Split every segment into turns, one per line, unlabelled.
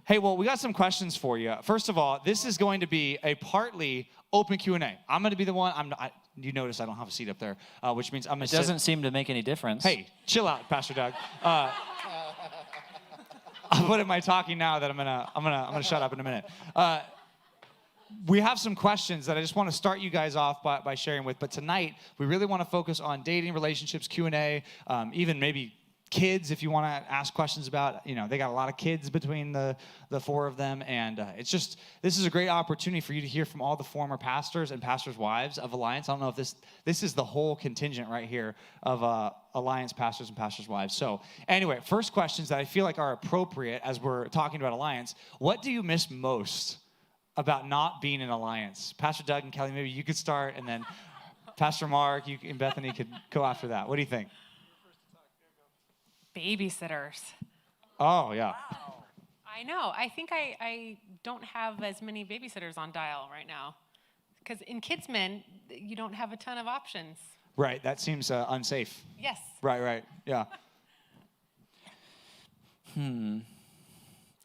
Hey, well, we got some questions for you. First of all, this is going to be a partly open Q&A. I'm going to be the one. You notice I don't have a seat up there, which means I'm going to
It doesn't seem to make any difference.
Hey, chill out, Pastor Doug. I'll put in my talking now that I'm gonna shut up in a minute. We have some questions that I just want to start you guys off by sharing with. But tonight, we really want to focus on dating, relationships, Q&A, even maybe kids, if you want to ask questions about, they got a lot of kids between the four of them. And this is a great opportunity for you to hear from all the former pastors and pastors' wives of Alliance. I don't know if this is the whole contingent right here of Alliance pastors and pastors' wives. So anyway, first questions that I feel like are appropriate as we're talking about Alliance. What do you miss most about not being in Alliance? Pastor Doug and Kelly, maybe you could start, and then Pastor Mark, you and Bethany could go after that. What do you think?
Babysitters.
Oh, yeah.
Wow. I know. I think I don't have as many babysitters on dial right now. Because in Kidsmen, you don't have a ton of options.
Right. That seems unsafe.
Yes.
Right. Yeah.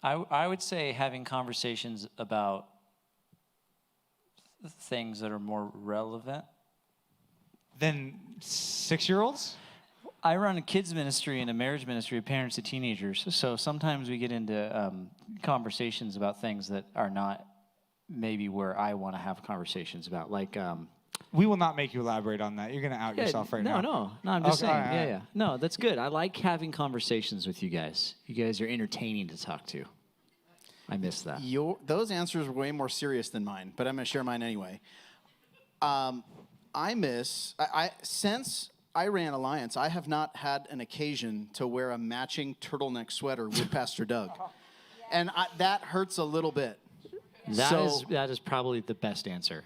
I would say having conversations about things that are more relevant.
Then 6-year-olds?
I run a kids ministry and a marriage ministry of parents to teenagers. So sometimes we get into conversations about things that are not maybe where I want to have conversations about. Like,
we will not make you elaborate on that. You're going to out yourself right now.
No, I'm just saying.
All right.
Yeah. No, that's good. I like having conversations with you guys. You guys are entertaining to talk to. I miss that.
Those answers were way more serious than mine, but I'm going to share mine anyway. Since I ran Alliance, I have not had an occasion to wear a matching turtleneck sweater with Pastor Doug. And that hurts a little bit.
That is probably the best answer.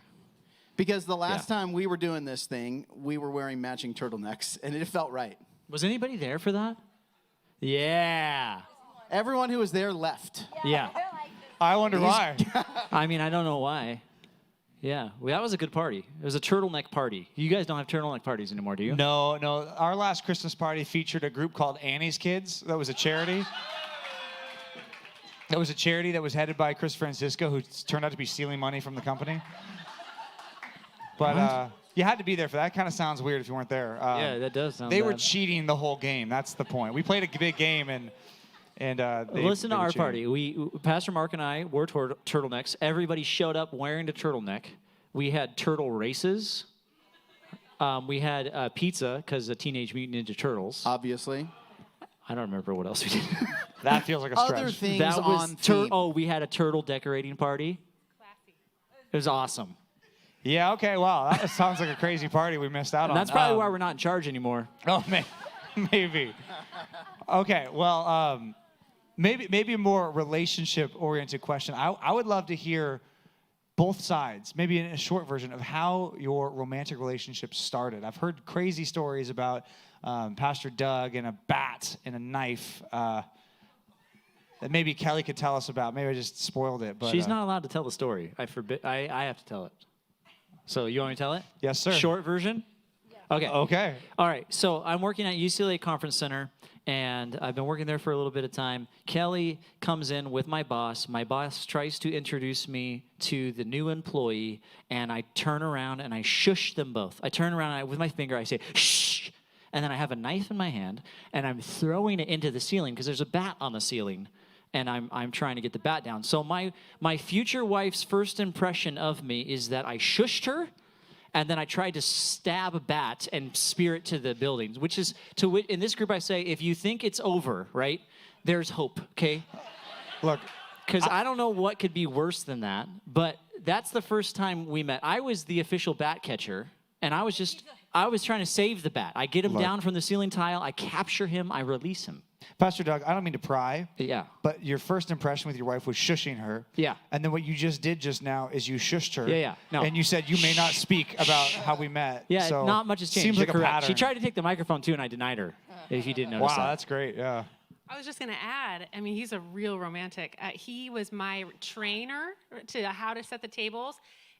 Because the last time we were doing this thing, we were wearing matching turtlenecks, and it felt right.
Was anybody there for that? Yeah.
Everyone who was there left.
Yeah.
I wonder why.
I mean, I don't know why. Yeah, well, that was a good party. It was a turtleneck party. You guys don't have turtleneck parties anymore, do you?
No. Our last Christmas party featured a group called Annie's Kids. That was a charity. That was a charity that was headed by Chris Francisco, who turned out to be stealing money from the company. But you had to be there for that. That kind of sounds weird if you weren't there.
Yeah, that does sound
They
bad.
were cheating the whole game. That's the point. We played a big game, and
listen to our party. Pastor Mark and I wore turtlenecks. Everybody showed up wearing the turtleneck. We had turtle races. We had pizza because of Teenage Mutant Ninja Turtles.
Obviously.
I don't remember what else we did.
That feels like a stretch.
Other things
That was
on theme.
we had a turtle decorating party.
Classy.
It was awesome.
Yeah, okay, wow. That sounds like a crazy party we missed out on.
And that's probably why we're not in charge anymore.
Oh, maybe. Okay, well, maybe a more relationship-oriented question. I would love to hear both sides, maybe in a short version, of how your romantic relationship started. I've heard crazy stories about Pastor Doug and a bat and a knife that maybe Kelly could tell us about. Maybe I just spoiled it. But
She's not allowed to tell the story. I have to tell it. So you want me to tell it?
Yes, sir.
Short version? Okay.
Okay.
All right. So I'm working at UCLA Conference Center, and I've been working there for a little bit of time. Kelly comes in with my boss. My boss tries to introduce me to the new employee, and I turn around and I shush them both. I turn around and with my finger, I say, shh. And then I have a knife in my hand, and I'm throwing it into the ceiling because there's a bat on the ceiling, and I'm trying to get the bat down. So my future wife's first impression of me is that I shushed her, and then I tried to stab a bat and spear it to the buildings, which is, in this group I say, if you think it's over, right, there's hope, okay?
Look.
Because I don't know what could be worse than that, but that's the first time we met. I was the official bat catcher, and I was trying to save the bat. I get him down from the ceiling tile, I capture him, I release him.
Pastor Doug, I don't mean to pry.
Yeah.
But your first impression with your wife was shushing her.
Yeah.
And then what you just did just now is you shushed her.
Yeah. No.
And you said you may not speak about how we met.
Yeah,
so
not much has changed.
Seems
You're
like a
correct.
pattern.
She tried to take the microphone too, and I denied her. If you didn't notice
wow,
that.
that's great. Yeah.
I was just going to add, I mean, he's a real romantic. He was my trainer to how to set the tables.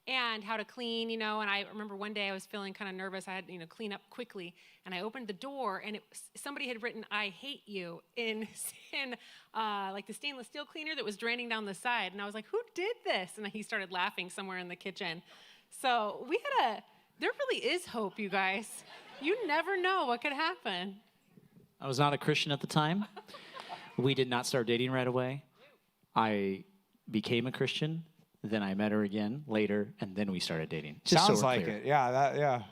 and how to clean, you know. And I remember one day I was feeling kind of nervous. I had, you know, clean up quickly, and I opened the door, and somebody had written "I hate you" in like the stainless steel cleaner that was draining down the side. And I was like, "Who did this?" And he started laughing somewhere in the kitchen. So there really is hope, you guys. You never know what could happen.
I was not a Christian at the time. We did not start dating right away. I became a Christian, then I met her again later, and then we started dating. Just
Sounds
so we're
like
clear.
it. Yeah, yeah.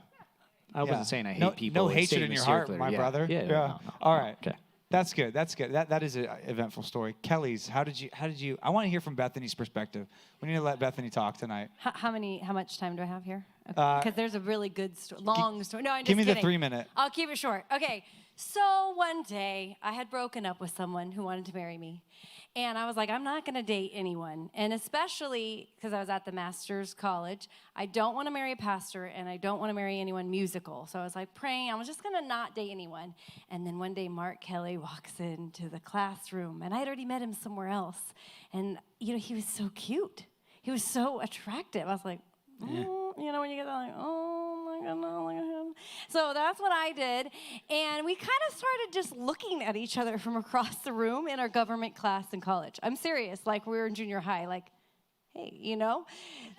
I wasn't saying I hate
no,
people.
No
It's
hatred
stating
in
the
your
steer
heart,
clear.
my
Yeah.
brother.
Yeah. No.
All right.
Okay.
That's good. That's good. That is an eventful story. Kelly's, how did you? I want to hear from Bethany's perspective. We need to let Bethany talk tonight.
How much time do I have here? Because there's a really good long story. No, I'm just
Give me
kidding.
the 3 minute.
I'll keep it short. Okay. So one day I had broken up with someone who wanted to marry me. And I was like, I'm not going to date anyone. And especially because I was at the master's college, I don't want to marry a pastor and I don't want to marry anyone musical. So I was like praying, I was just going to not date anyone. And then one day Mark Kelly walks into the classroom and I'd already met him somewhere else. And, you know, he was so cute. He was so attractive. I was like, you know, when you get that, like, oh my goodness, look at him. So that's what I did. And we kind of started just looking at each other from across the room in our government class in college. I'm serious, like we were in junior high, like, hey, you know?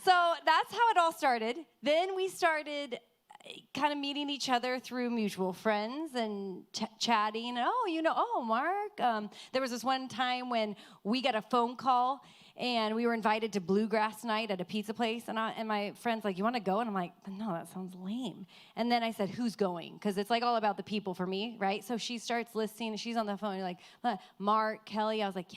So that's how it all started. Then we started kind of meeting each other through mutual friends and chatting. Oh, you know, oh, Mark. There was this one time when we got a phone call and we were invited to Bluegrass Night at a pizza place. And my friend's like, you want to go? And I'm like, no, that sounds lame. And then I said, who's going? Because it's like all about the people for me, right? So she starts listening. She's on the phone. Like, Mark, Kelly. I was like,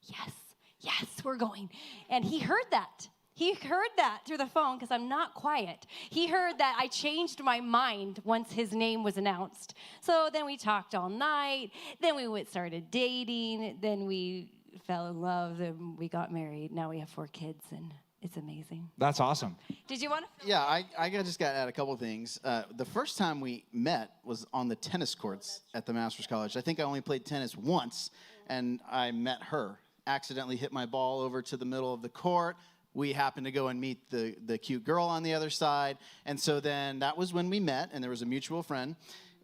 yes, we're going. And he heard that. He heard that through the phone because I'm not quiet. He heard that I changed my mind once his name was announced. So then we talked all night. Then we started dating. Then we fell in love. Then we got married. Now we have 4 kids, and it's amazing.
That's awesome.
Did you want to?
Yeah, I just got to add a couple things. The first time we met was on the tennis courts at the Master's College. I think I only played tennis once, and I met her. Accidentally hit my ball over to the middle of the court. We happened to go and meet the cute girl on the other side. And so then that was when we met, and there was a mutual friend.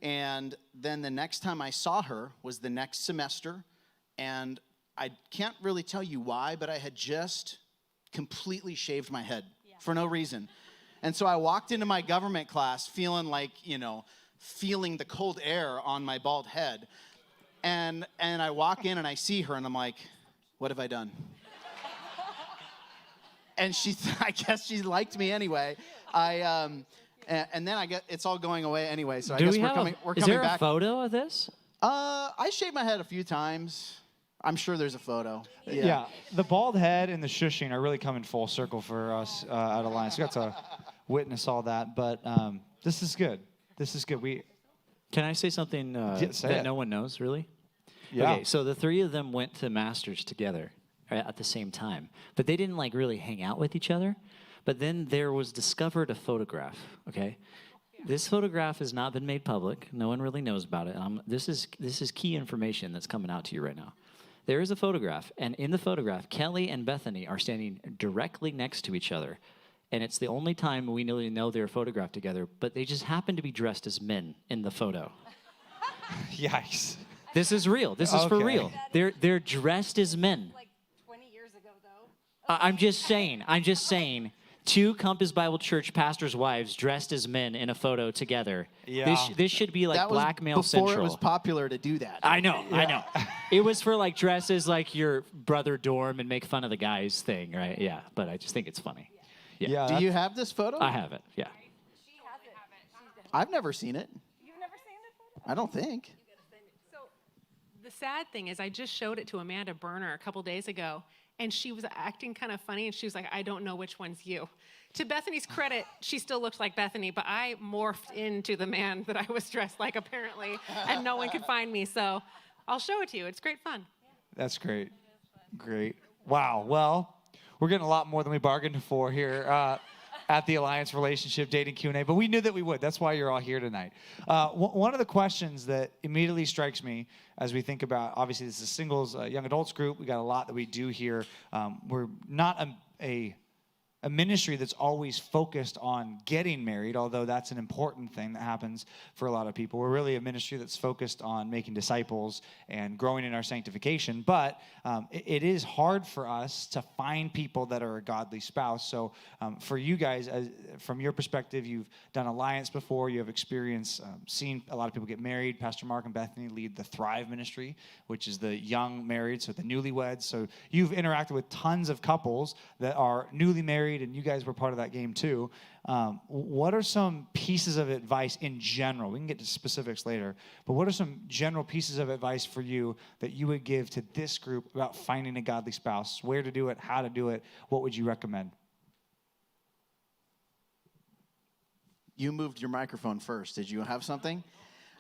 And then the next time I saw her was the next semester. And I can't really tell you why, but I had just completely shaved my head for no reason. And so I walked into my government class feeling like, feeling the cold air on my bald head. And I walk in and I see her and I'm like, what have I done? And I guess she liked me anyway. And then I get it's all going away anyway. So I guess we're coming back.
Is there a photo of this?
I shaved my head a few times. I'm sure there's a photo.
Yeah. The bald head and the shushing are really coming full circle for us at Alliance. We got to witness all that, but this is good. This is good.
Can I say something that no one knows, really?
Yeah.
Okay, so the 3 of them went to Masters together at the same time, but they didn't really hang out with each other. But then there was discovered a photograph, okay? This photograph has not been made public. No one really knows about it. This is key information that's coming out to you right now. There is a photograph, and in the photograph, Kelly and Bethany are standing directly next to each other. And it's the only time we really know they're photographed together, but they just happen to be dressed as men in the photo.
Yikes.
This is real. This is for real. They're dressed as men.
Like 20 years ago, though.
I'm just saying. 2 Compass Bible Church pastors' wives dressed as men in a photo together.
Yeah.
This should be like
that was
Blackmail
before
Central.
it was popular to do that.
I know. It was for like dresses like your brother dorm and make fun of the guys thing, right? Yeah, but I just think it's funny.
Yeah.
Do you have this photo?
I have it, yeah.
She has it.
I've never seen it.
You've never seen the photo?
I don't think.
So the sad thing is I just showed it to Amanda Berner a couple days ago, and she was acting kind of funny, and she was like, I don't know which one's you. To Bethany's credit, she still looked like Bethany, but I morphed into the man that I was dressed like, apparently, and no one could find me. So I'll show it to you. It's great fun.
That's great. Great. Wow. Well, we're getting a lot more than we bargained for here at the Alliance Relationship Dating Q&A, but we knew that we would. That's why you're all here tonight. One of the questions that immediately strikes me as we think about, obviously this is a singles young adults group. We got a lot that we do here. We're not a a ministry that's always focused on getting married, although that's an important thing that happens for a lot of people. We're really a ministry that's focused on making disciples and growing in our sanctification. But it is hard for us to find people that are a godly spouse. So for you guys, from your perspective, you've done Alliance before. You have experience seeing a lot of people get married. Pastor Mark and Bethany lead the Thrive Ministry, which is the young married, so the newlyweds. So you've interacted with tons of couples that are newly married, and you guys were part of that game too. What are some pieces of advice in general? We can get to specifics later, but what are some general pieces of advice for you that you would give to this group about finding a godly spouse? Where to do it, how to do it, what would you recommend?
You moved your microphone first. Did you have something?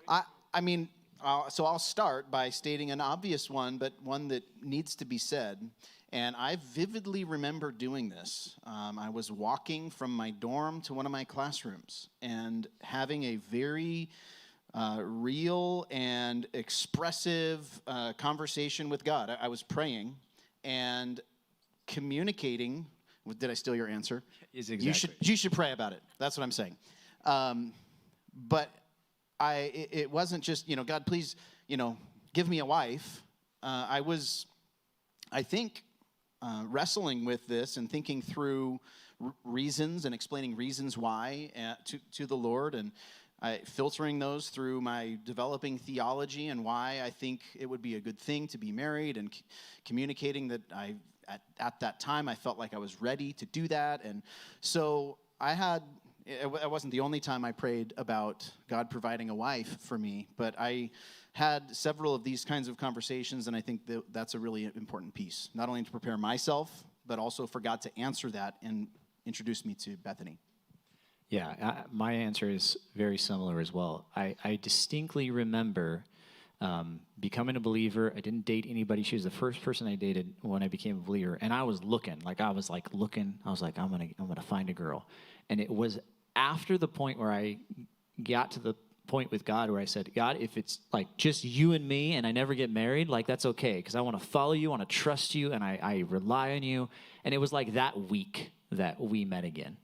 I mean, so I'll start by stating an obvious one, but one that needs to be said. And I vividly remember doing this. I was walking from my dorm to one of my classrooms and having a very real and expressive conversation with God. I was praying and communicating. Did I steal your answer?
Is exactly.
You should pray about it. That's what I'm saying. But it wasn't just, God, please, give me a wife. I think, wrestling with this and thinking through reasons and explaining reasons why to the Lord, and filtering those through my developing theology and why I think it would be a good thing to be married, and communicating that at that time I felt like I was ready to do that. And so it wasn't the only time I prayed about God providing a wife for me, but I had several of these kinds of conversations, and I think that's a really important piece, not only to prepare myself, but also for God to answer that and introduce me to Bethany.
Yeah, my answer is very similar as well. I distinctly remember becoming a believer. I didn't date anybody. She was the first person I dated when I became a believer, and I was looking. I was like, I'm gonna find a girl, and it was after the point where I got to the point with God where I said, God, if it's like just you and me and I never get married, that's okay, because I want to follow you, I want to trust you, and I rely on you. And it was like that week that we met again.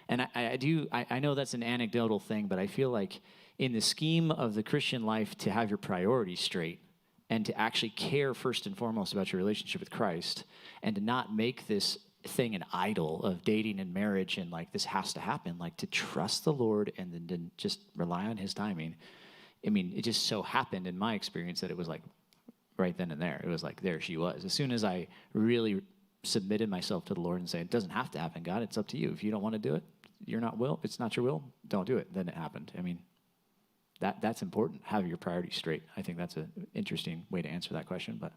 And I know that's an anecdotal thing, but I feel like in the scheme of the Christian life, to have your priorities straight and to actually care first and foremost about your relationship with Christ, and to not make this thing an idol of dating and marriage and this has to happen, to trust the Lord and then to just rely on his timing. I mean, it just so happened in my experience that it was right then and there. It was there she was. As soon as I really submitted myself to the Lord and said, it doesn't have to happen, God, it's up to you. If you don't want to do it, it's not your will, don't do it. Then it happened. I mean, that's important. Have your priorities straight. I think that's an interesting way to answer that question. But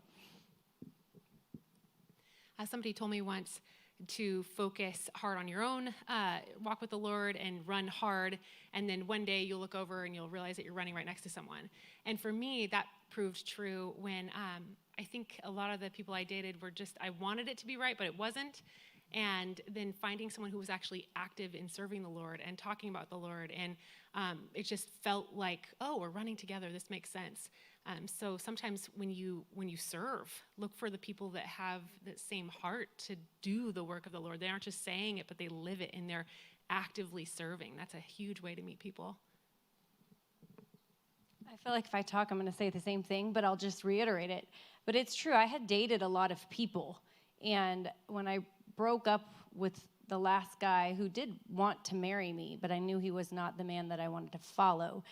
somebody told me once to focus hard on your own walk with the Lord and run hard, and then one day you'll look over and you'll realize that you're running right next to someone. And for me, that proved true when I think a lot of the people I dated were just, I wanted it to be right, but it wasn't. And then finding someone who was actually active in serving the Lord and talking about the Lord, and it just felt like, oh, we're running together, this makes sense. So sometimes when you serve, look for the people that have that same heart to do the work of the Lord. They aren't just saying it, but they live it, and they're actively serving. That's a huge way to meet people.
I feel like if I talk, I'm going to say the same thing, but I'll just reiterate it. But it's true. I had dated a lot of people, and when I broke up with the last guy who did want to marry me, but I knew he was not the man that I wanted to follow,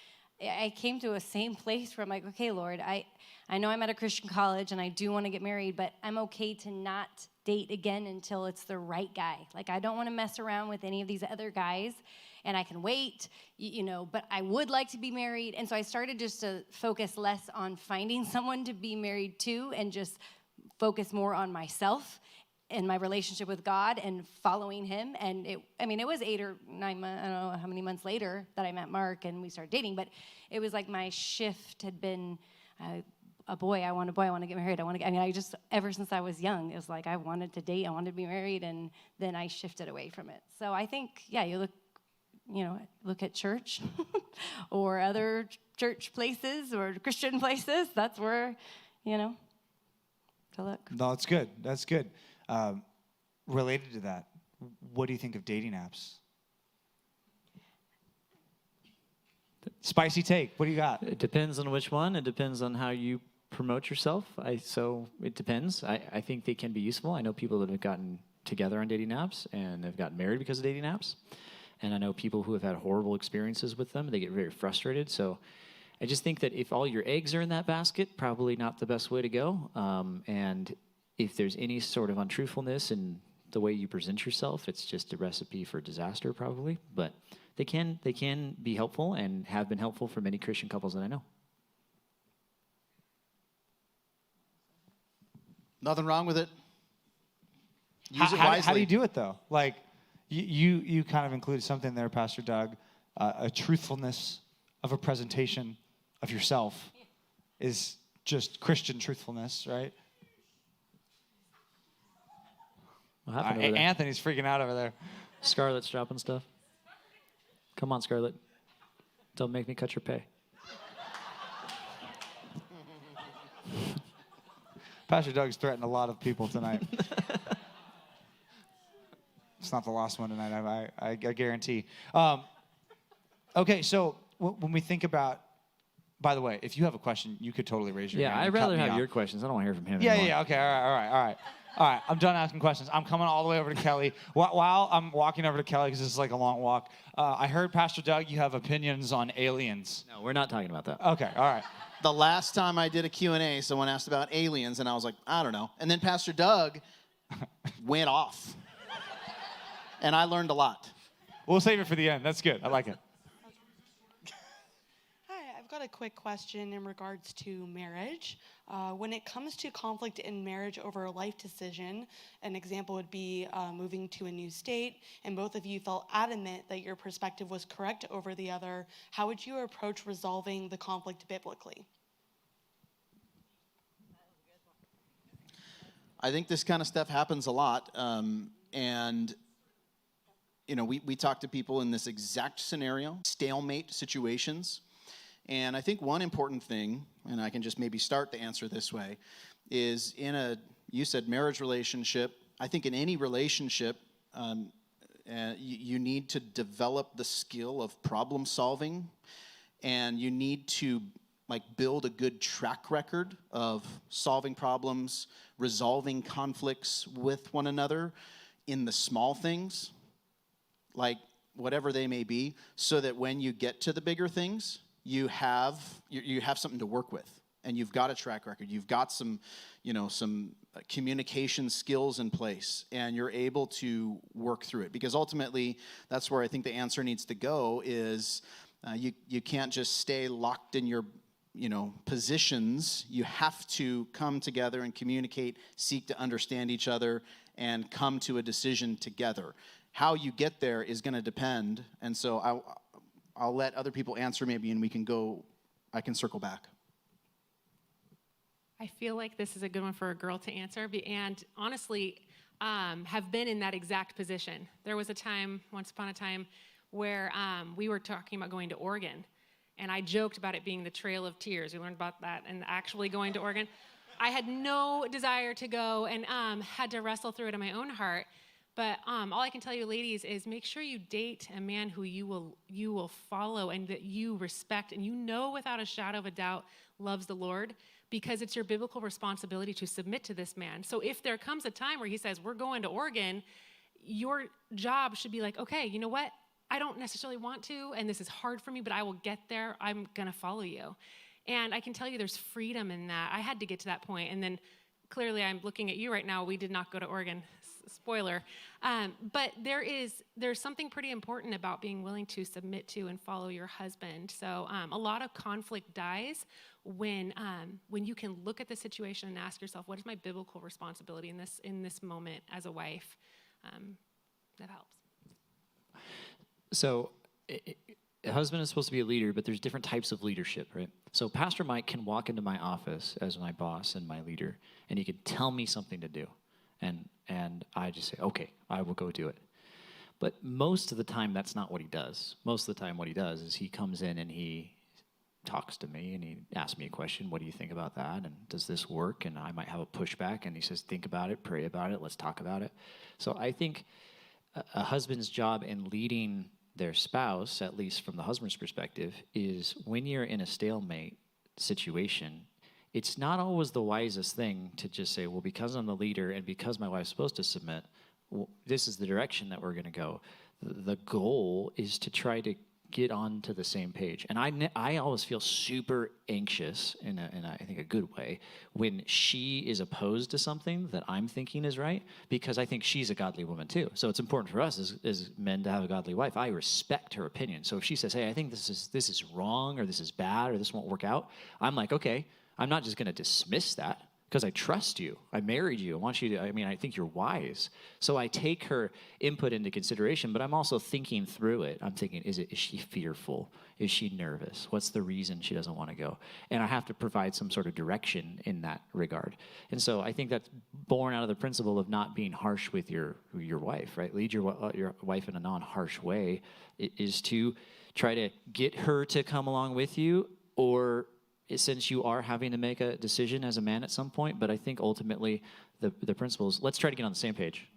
I came to a same place where I'm like, okay, Lord, I know I'm at a Christian college and I do want to get married, but I'm okay to not date again until it's the right guy. I don't want to mess around with any of these other guys, and I can wait, but I would like to be married. And so I started just to focus less on finding someone to be married to and just focus more on myself and my relationship with God and following him. And it was 8 or 9 months, I don't know how many months later that I met Mark and we started dating, but it was like my shift had been a boy, I want to get married. Ever since I was young, it was like I wanted to date, I wanted to be married, and then I shifted away from it. So I think, you look at church or other church places or Christian places. That's where, to look.
No, that's good. That's good. Related to that, what do you think of dating apps? Spicy take. What do you got?
It depends on which one. It depends on how you promote yourself. So it depends. I think they can be useful. I know people that have gotten together on dating apps and have gotten married because of dating apps. And I know people who have had horrible experiences with them. They get very frustrated. So I just think that if all your eggs are in that basket, probably not the best way to go. And if there's any sort of untruthfulness in the way you present yourself, it's just a recipe for disaster, probably. But they can be helpful and have been helpful for many Christian couples that I know.
Nothing wrong with it. Use it
How
wisely.
do you do it though? Like you kind of included something there, Pastor Doug, a truthfulness of a presentation of yourself is just Christian truthfulness, right?
What happened over there?
Anthony's freaking out over there.
Scarlett's dropping stuff. Come on, Scarlett. Don't make me cut your pay.
Pastor Doug's threatened a lot of people tonight. It's not the last one tonight, I guarantee. Okay, so when we think about, by the way, if you have a question, you could totally raise your hand.
I'd
and cut
rather
me
have
off.
your questions. I don't want to hear from him
Yeah,
anymore.
yeah, okay, all right. I'm done asking questions. I'm coming all the way over to Kelly. While I'm walking over to Kelly, because this is like a long walk, I heard, Pastor Doug, you have opinions on aliens.
No, we're not talking about that.
Okay, all right.
The last time I did a Q&A, someone asked about aliens, and I was like, I don't know. And then Pastor Doug went off. And I learned a lot.
We'll save it for the end. That's good. I like it.
Hi, I've got a quick question in regards to marriage. When it comes to conflict in marriage over a life decision, an example would be moving to a new state, and both of you felt adamant that your perspective was correct over the other. How would you approach resolving the conflict biblically?
I think this kind of stuff happens a lot. And, you know, we talk to people in this exact scenario, stalemate situations. And I think one important thing, and I can just maybe start the answer this way, is you said marriage relationship. I think in any relationship, you need to develop the skill of problem solving, and you need to build a good track record of solving problems, resolving conflicts with one another in the small things, like whatever they may be, so that when you get to the bigger things, you have something to work with, and you've got a track record. You've got some communication skills in place, and you're able to work through it. Because ultimately, that's where I think the answer needs to go. Is you can't just stay locked in your positions. You have to come together and communicate, seek to understand each other, and come to a decision together. How you get there is going to depend, and so I'll let other people answer maybe, and I can circle back.
I feel like this is a good one for a girl to answer, and honestly, have been in that exact position. There was a time, once upon a time, where we were talking about going to Oregon, and I joked about it being the Trail of Tears. We learned about that, and actually going to Oregon. I had no desire to go, and had to wrestle through it in my own heart. But all I can tell you, ladies, is make sure you date a man who you will follow and that you respect and without a shadow of a doubt loves the Lord, because it's your biblical responsibility to submit to this man. So if there comes a time where he says, we're going to Oregon, your job should be like, okay, you know what? I don't necessarily want to, and this is hard for me, but I will get there. I'm going to follow you. And I can tell you there's freedom in that. I had to get to that point. And then clearly I'm looking at you right now. We did not go to Oregon. Spoiler. But there's something pretty important about being willing to submit to and follow your husband. So a lot of conflict dies when you can look at the situation and ask yourself, what is my biblical responsibility in this moment as a wife? That helps.
So a husband is supposed to be a leader, but there's different types of leadership, right? So Pastor Mike can walk into my office as my boss and my leader, and he can tell me something to do. And I just say, okay, I will go do it. But most of the time, that's not what he does. Most of the time, what he does is he comes in and he talks to me and he asks me a question. What do you think about that? And does this work? And I might have a pushback. And he says, think about it, pray about it, let's talk about it. So I think a husband's job in leading their spouse, at least from the husband's perspective, is when you're in a stalemate situation, it's not always the wisest thing to just say, well, because I'm the leader and because my wife's supposed to submit, well, this is the direction that we're going to go. The goal is to try to get onto the same page. And I always feel super anxious in I think a good way when she is opposed to something that I'm thinking is right, because I think she's a godly woman too. So it's important for us as men to have a godly wife. I respect her opinion. So if she says, hey, I think this is wrong, or this is bad, or this won't work out, I'm like, okay, I'm not just going to dismiss that, because I trust you. I married you. I think you're wise. So I take her input into consideration, but I'm also thinking through it. I'm thinking, is she fearful? Is she nervous? What's the reason she doesn't want to go? And I have to provide some sort of direction in that regard. And so I think that's born out of the principle of not being harsh with your wife, right? Lead your wife in a non-harsh way is to try to get her to come along with you, or since you are having to make a decision as a man at some point. But I think ultimately the principle is, let's try to get on the same page.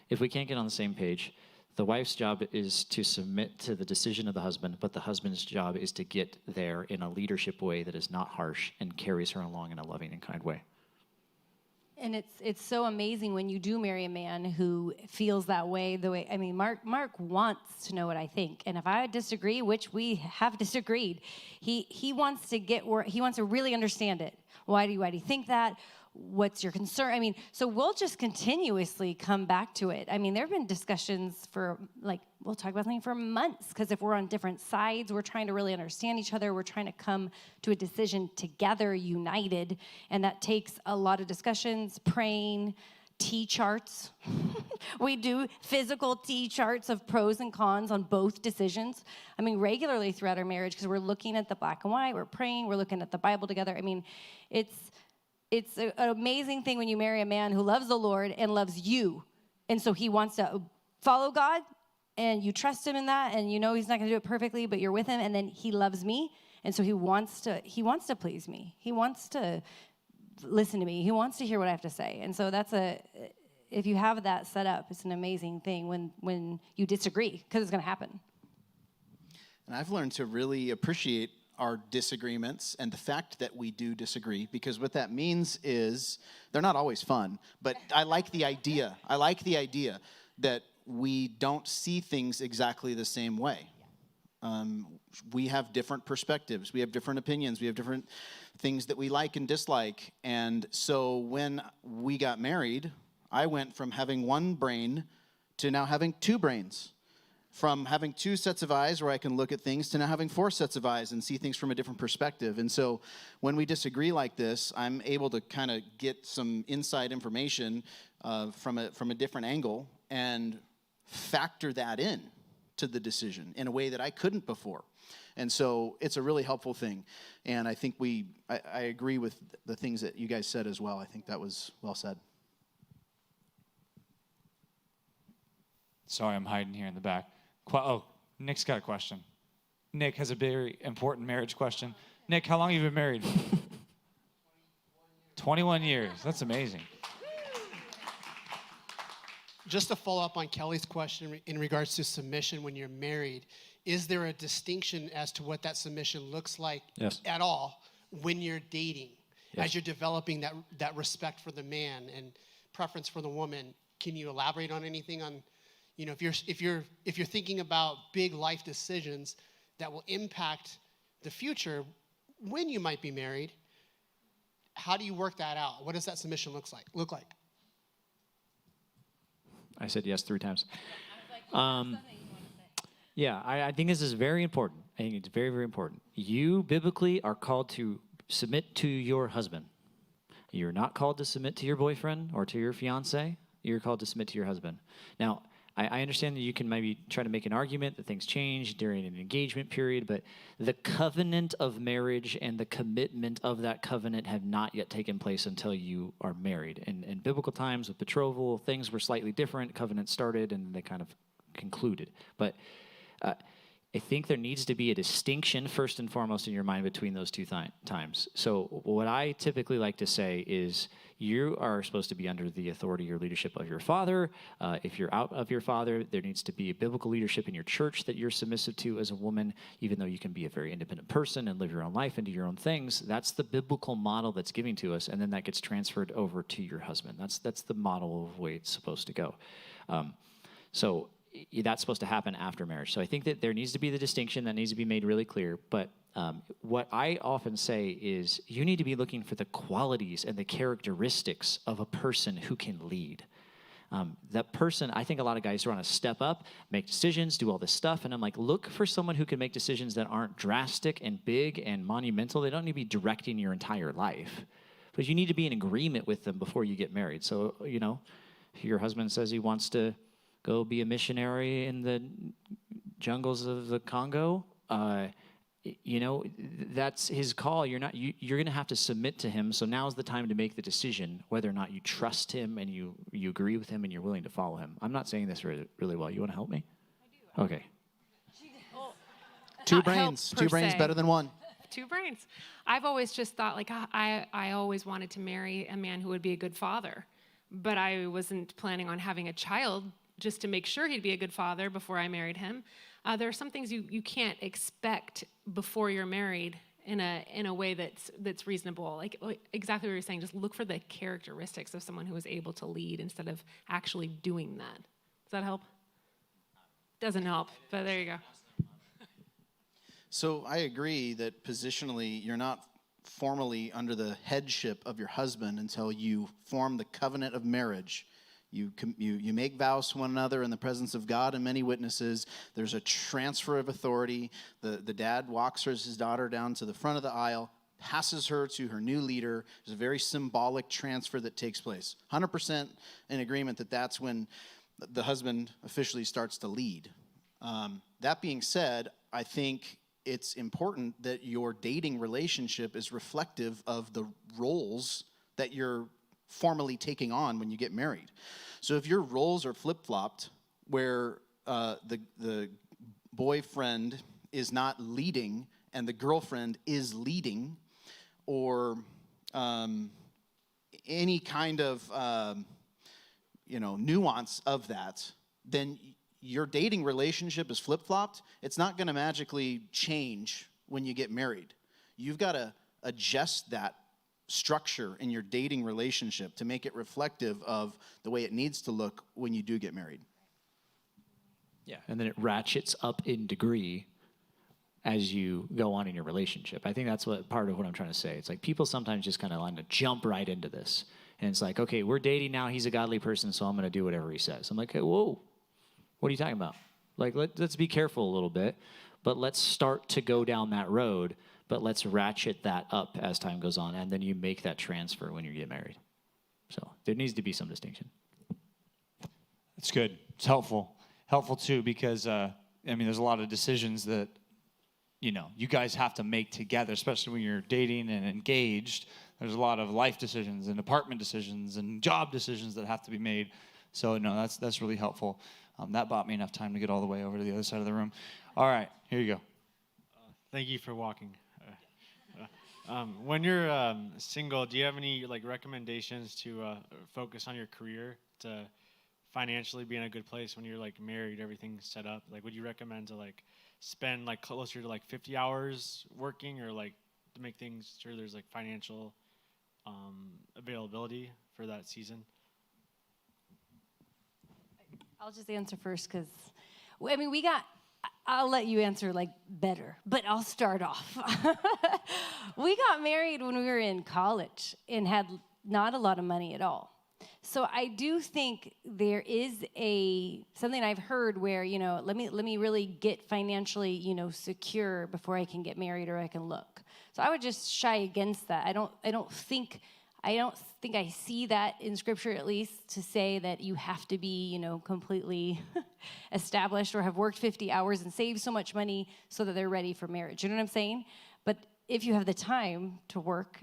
If we can't get on the same page, the wife's job is to submit to the decision of the husband, but the husband's job is to get there in a leadership way that is not harsh and carries her along in a loving and kind way.
And it's so amazing when you do marry a man who feels that way. Mark wants to know what I think, and if I disagree, which we have disagreed, he wants to he wants to really understand it. Why do you think that? What's your concern? So we'll just continuously come back to it. There have been discussions we'll talk about something for months, because if we're on different sides, we're trying to really understand each other. We're trying to come to a decision together, united, and that takes a lot of discussions, praying, T-charts. We do physical T-charts of pros and cons on both decisions. Regularly throughout our marriage, because we're looking at the black and white, we're praying, we're looking at the Bible together. It's an amazing thing when you marry a man who loves the Lord and loves you. And so he wants to follow God, and you trust him in that, and you know he's not going to do it perfectly, but you're with him, and then he loves me. And so he wants to please me. He wants to listen to me. He wants to hear what I have to say. And so if you have that set up, it's an amazing thing when you disagree, because it's going to happen.
And I've learned to really appreciate our disagreements and the fact that we do disagree, because what that means is they're not always fun, but I like the idea. I like the idea that we don't see things exactly the same way. We have different perspectives. We have different opinions. We have different things that we like and dislike. And so when we got married, I went from having one brain to now having two brains. From having two sets of eyes where I can look at things to now having four sets of eyes and see things from a different perspective. And so when we disagree like this, I'm able to kind of get some inside information from a different angle and factor that in to the decision in a way that I couldn't before. And so it's a really helpful thing. And I think I agree with the things that you guys said as well. I think that was well said.
Sorry, I'm hiding here in the back. Nick's got a question. Nick has a very important marriage question. Nick, how long have you been married? 21 years. That's amazing.
Just to follow up on Kelly's question in regards to submission when you're married, is there a distinction as to what that submission looks like at all when you're dating? Yes. As you're developing that respect for the man and preference for the woman, can you elaborate on anything on, if you're thinking about big life decisions that will impact the future when you might be married, how do you work that out? What does that submission look like?
I said yes 3 times. Yeah, I think this is very important. I think it's very, very important. You biblically are called to submit to your husband. You're not called to submit to your boyfriend or to your fiance. You're called to submit to your husband. Now, I understand that you can maybe try to make an argument that things change during an engagement period, but the covenant of marriage and the commitment of that covenant have not yet taken place until you are married. And in biblical times with betrothal, things were slightly different. Covenants started and they kind of concluded. But I think there needs to be a distinction first and foremost in your mind between those two times. So what I typically like to say is you are supposed to be under the authority or leadership of your father. If you're out of your father, there needs to be a biblical leadership in your church that you're submissive to as a woman, even though you can be a very independent person and live your own life and do your own things. That's the biblical model that's giving to us, and then that gets transferred over to your husband. That's the model of the way it's supposed to go. So that's supposed to happen after marriage. So I think that there needs to be the distinction that needs to be made really clear. But what I often say is you need to be looking for the qualities and the characteristics of a person who can lead. That person, I think a lot of guys want to step up, make decisions, do all this stuff. And I'm like, look for someone who can make decisions that aren't drastic and big and monumental. They don't need to be directing your entire life. But you need to be in agreement with them before you get married. So, you know, if your husband says he wants to go be a missionary in the jungles of the Congo, you know, that's his call. You're going to have to submit to him. So now's the time to make the decision whether or not you trust him and you agree with him and you're willing to follow him. I'm not saying this really, really well. You want to help me? I do. Okay.
Two
Not
brains.
help per
Two brains
se.
better than one.
Two brains. I've always just thought, like, I always wanted to marry a man who would be a good father, but I wasn't planning on having a child just to make sure he'd be a good father before I married him. There are some things you can't expect before you're married in a way that's reasonable. Like exactly what you're saying, just look for the characteristics of someone who is able to lead instead of actually doing that. Does that help? Doesn't help, but there you go.
So I agree that positionally, you're not formally under the headship of your husband until you form the covenant of marriage. You make vows to one another in the presence of God and many witnesses. There's a transfer of authority. The dad walks his daughter down to the front of the aisle, passes her to her new leader. There's a very symbolic transfer that takes place. 100% in agreement that that's when the husband officially starts to lead. That being said, I think it's important that your dating relationship is reflective of the roles that you're formally taking on when you get married. So if your roles are flip-flopped, where the boyfriend is not leading and the girlfriend is leading, or any kind of nuance of that, then your dating relationship is flip-flopped. It's not going to magically change when you get married. You've got to adjust that structure in your dating relationship to make it reflective of the way it needs to look when you do get married.
Yeah, and then it ratchets up in degree as you go on in your relationship. I think that's part of what I'm trying to say. It's like people sometimes just kind of want to jump right into this. And it's like, okay, we're dating now. He's a godly person, so I'm going to do whatever he says. I'm like, hey, whoa, what are you talking about? Like, let's be careful a little bit, but let's start to go down that road. But let's ratchet that up as time goes on, and then you make that transfer when you get married. So there needs to be some distinction.
That's good. It's helpful. Helpful, too, because, there's a lot of decisions that, you guys have to make together, especially when you're dating and engaged. There's a lot of life decisions and apartment decisions and job decisions that have to be made. So, no, that's really helpful. That bought me enough time to get all the way over to the other side of the room. All right, here you go.
Thank you for walking. When you're single, do you have any recommendations to focus on your career to financially be in a good place? When you're married, everything's set up. Would you recommend to spend closer to 50 hours working, or to make things sure there's financial availability for that season?
I'll just answer first because, I'll let you answer better, but I'll start off. We got married when we were in college and had not a lot of money at all. So I do think there is something I've heard where, let me really get financially, secure before I can get married or I can look. So I would just shy against that. I don't think I see that in Scripture, at least, to say that you have to be, completely established or have worked 50 hours and saved so much money so that they're ready for marriage. You know what I'm saying? But if you have the time to work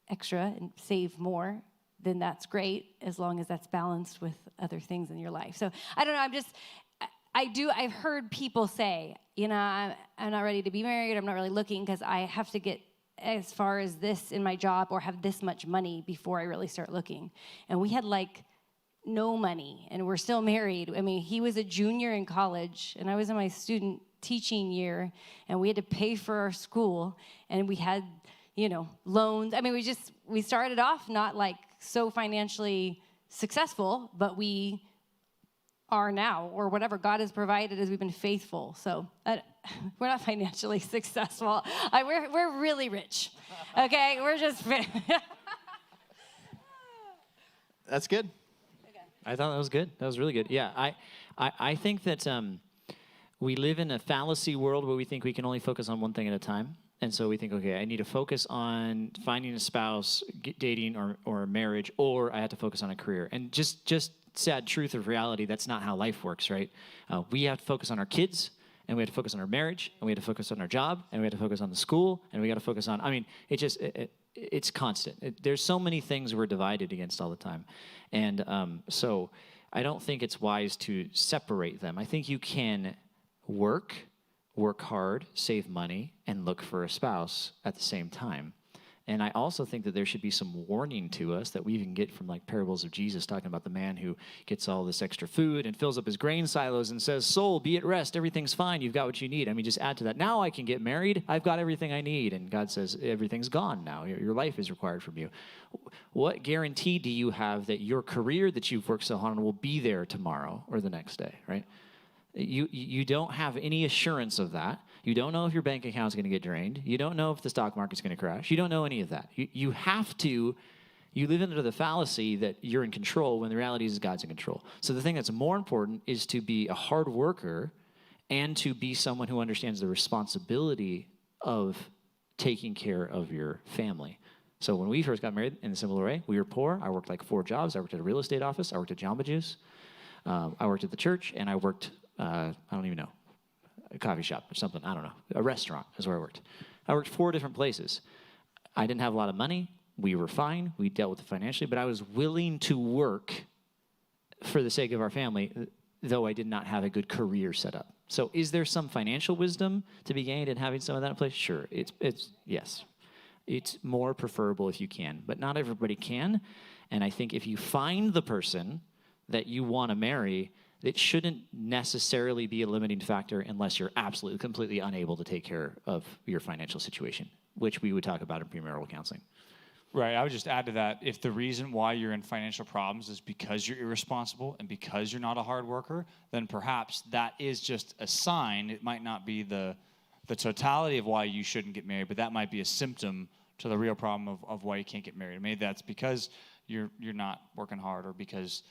extra and save more, then that's great, as long as that's balanced with other things in your life. So I don't know. I've heard people say, I'm not ready to be married. I'm not really looking because I have to get as far as this in my job or have this much money before I really start looking. And we had like no money, and we're still married. I mean, he was a junior in college, and I was in my student teaching year, and we had to pay for our school, and we had, loans. I mean, we started off not like so financially successful, but we are now, or whatever God has provided as we've been faithful. So we're not financially successful. We're really rich, okay? We're just...
That's good.
I thought that was good. That was really good. Yeah, I think that we live in a fallacy world where we think we can only focus on one thing at a time. And so we think, okay, I need to focus on finding a spouse, dating, or a marriage, or I have to focus on a career. And just sad truth of reality, that's not how life works, right? We have to focus on our kids, and we have to focus on our marriage, and we have to focus on our job, and we have to focus on the school, and we got to focus on, it's constant. There's so many things we're divided against all the time. And so I don't think it's wise to separate them. I think you can work hard, save money, and look for a spouse at the same time. And I also think that there should be some warning to us that we even get from like parables of Jesus talking about the man who gets all this extra food and fills up his grain silos and says, soul, be at rest. Everything's fine. You've got what you need. I mean, just add to that. Now I can get married. I've got everything I need. And God says, everything's gone now. Your life is required from you. What guarantee do you have that your career that you've worked so hard on will be there tomorrow or the next day, right? You don't have any assurance of that. You don't know if your bank account is going to get drained. You don't know if the stock market's going to crash. You don't know any of that. You live under the fallacy that you're in control when the reality is God's in control. So the thing that's more important is to be a hard worker and to be someone who understands the responsibility of taking care of your family. So when we first got married in a similar way, we were poor. I worked like 4 jobs. I worked at a real estate office. I worked at Jamba Juice. I worked at the church, and I worked, I don't even know, a coffee shop or something. I don't know. A restaurant is where I worked. I worked 4 different places. I didn't have a lot of money. We were fine. We dealt with it financially, but I was willing to work for the sake of our family, though I did not have a good career set up. So is there some financial wisdom to be gained in having some of that in place? Sure. Yes. It's more preferable if you can, but not everybody can. And I think if you find the person that you want to marry, it shouldn't necessarily be a limiting factor unless you're absolutely, completely unable to take care of your financial situation, which we would talk about in premarital counseling.
Right. I would just add to that, if the reason why you're in financial problems is because you're irresponsible and because you're not a hard worker, then perhaps that is just a sign. It might not be the totality of why you shouldn't get married, but that might be a symptom to the real problem of why you can't get married. Maybe that's because you're not working hard, or because,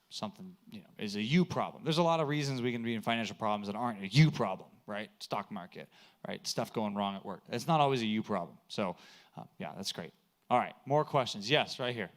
something, is a you problem. There's a lot of reasons we can be in financial problems that aren't a you problem, right? Stock market, right? Stuff going wrong at work. It's not always a you problem. So, yeah, that's great. All right, more questions. Yes, right here.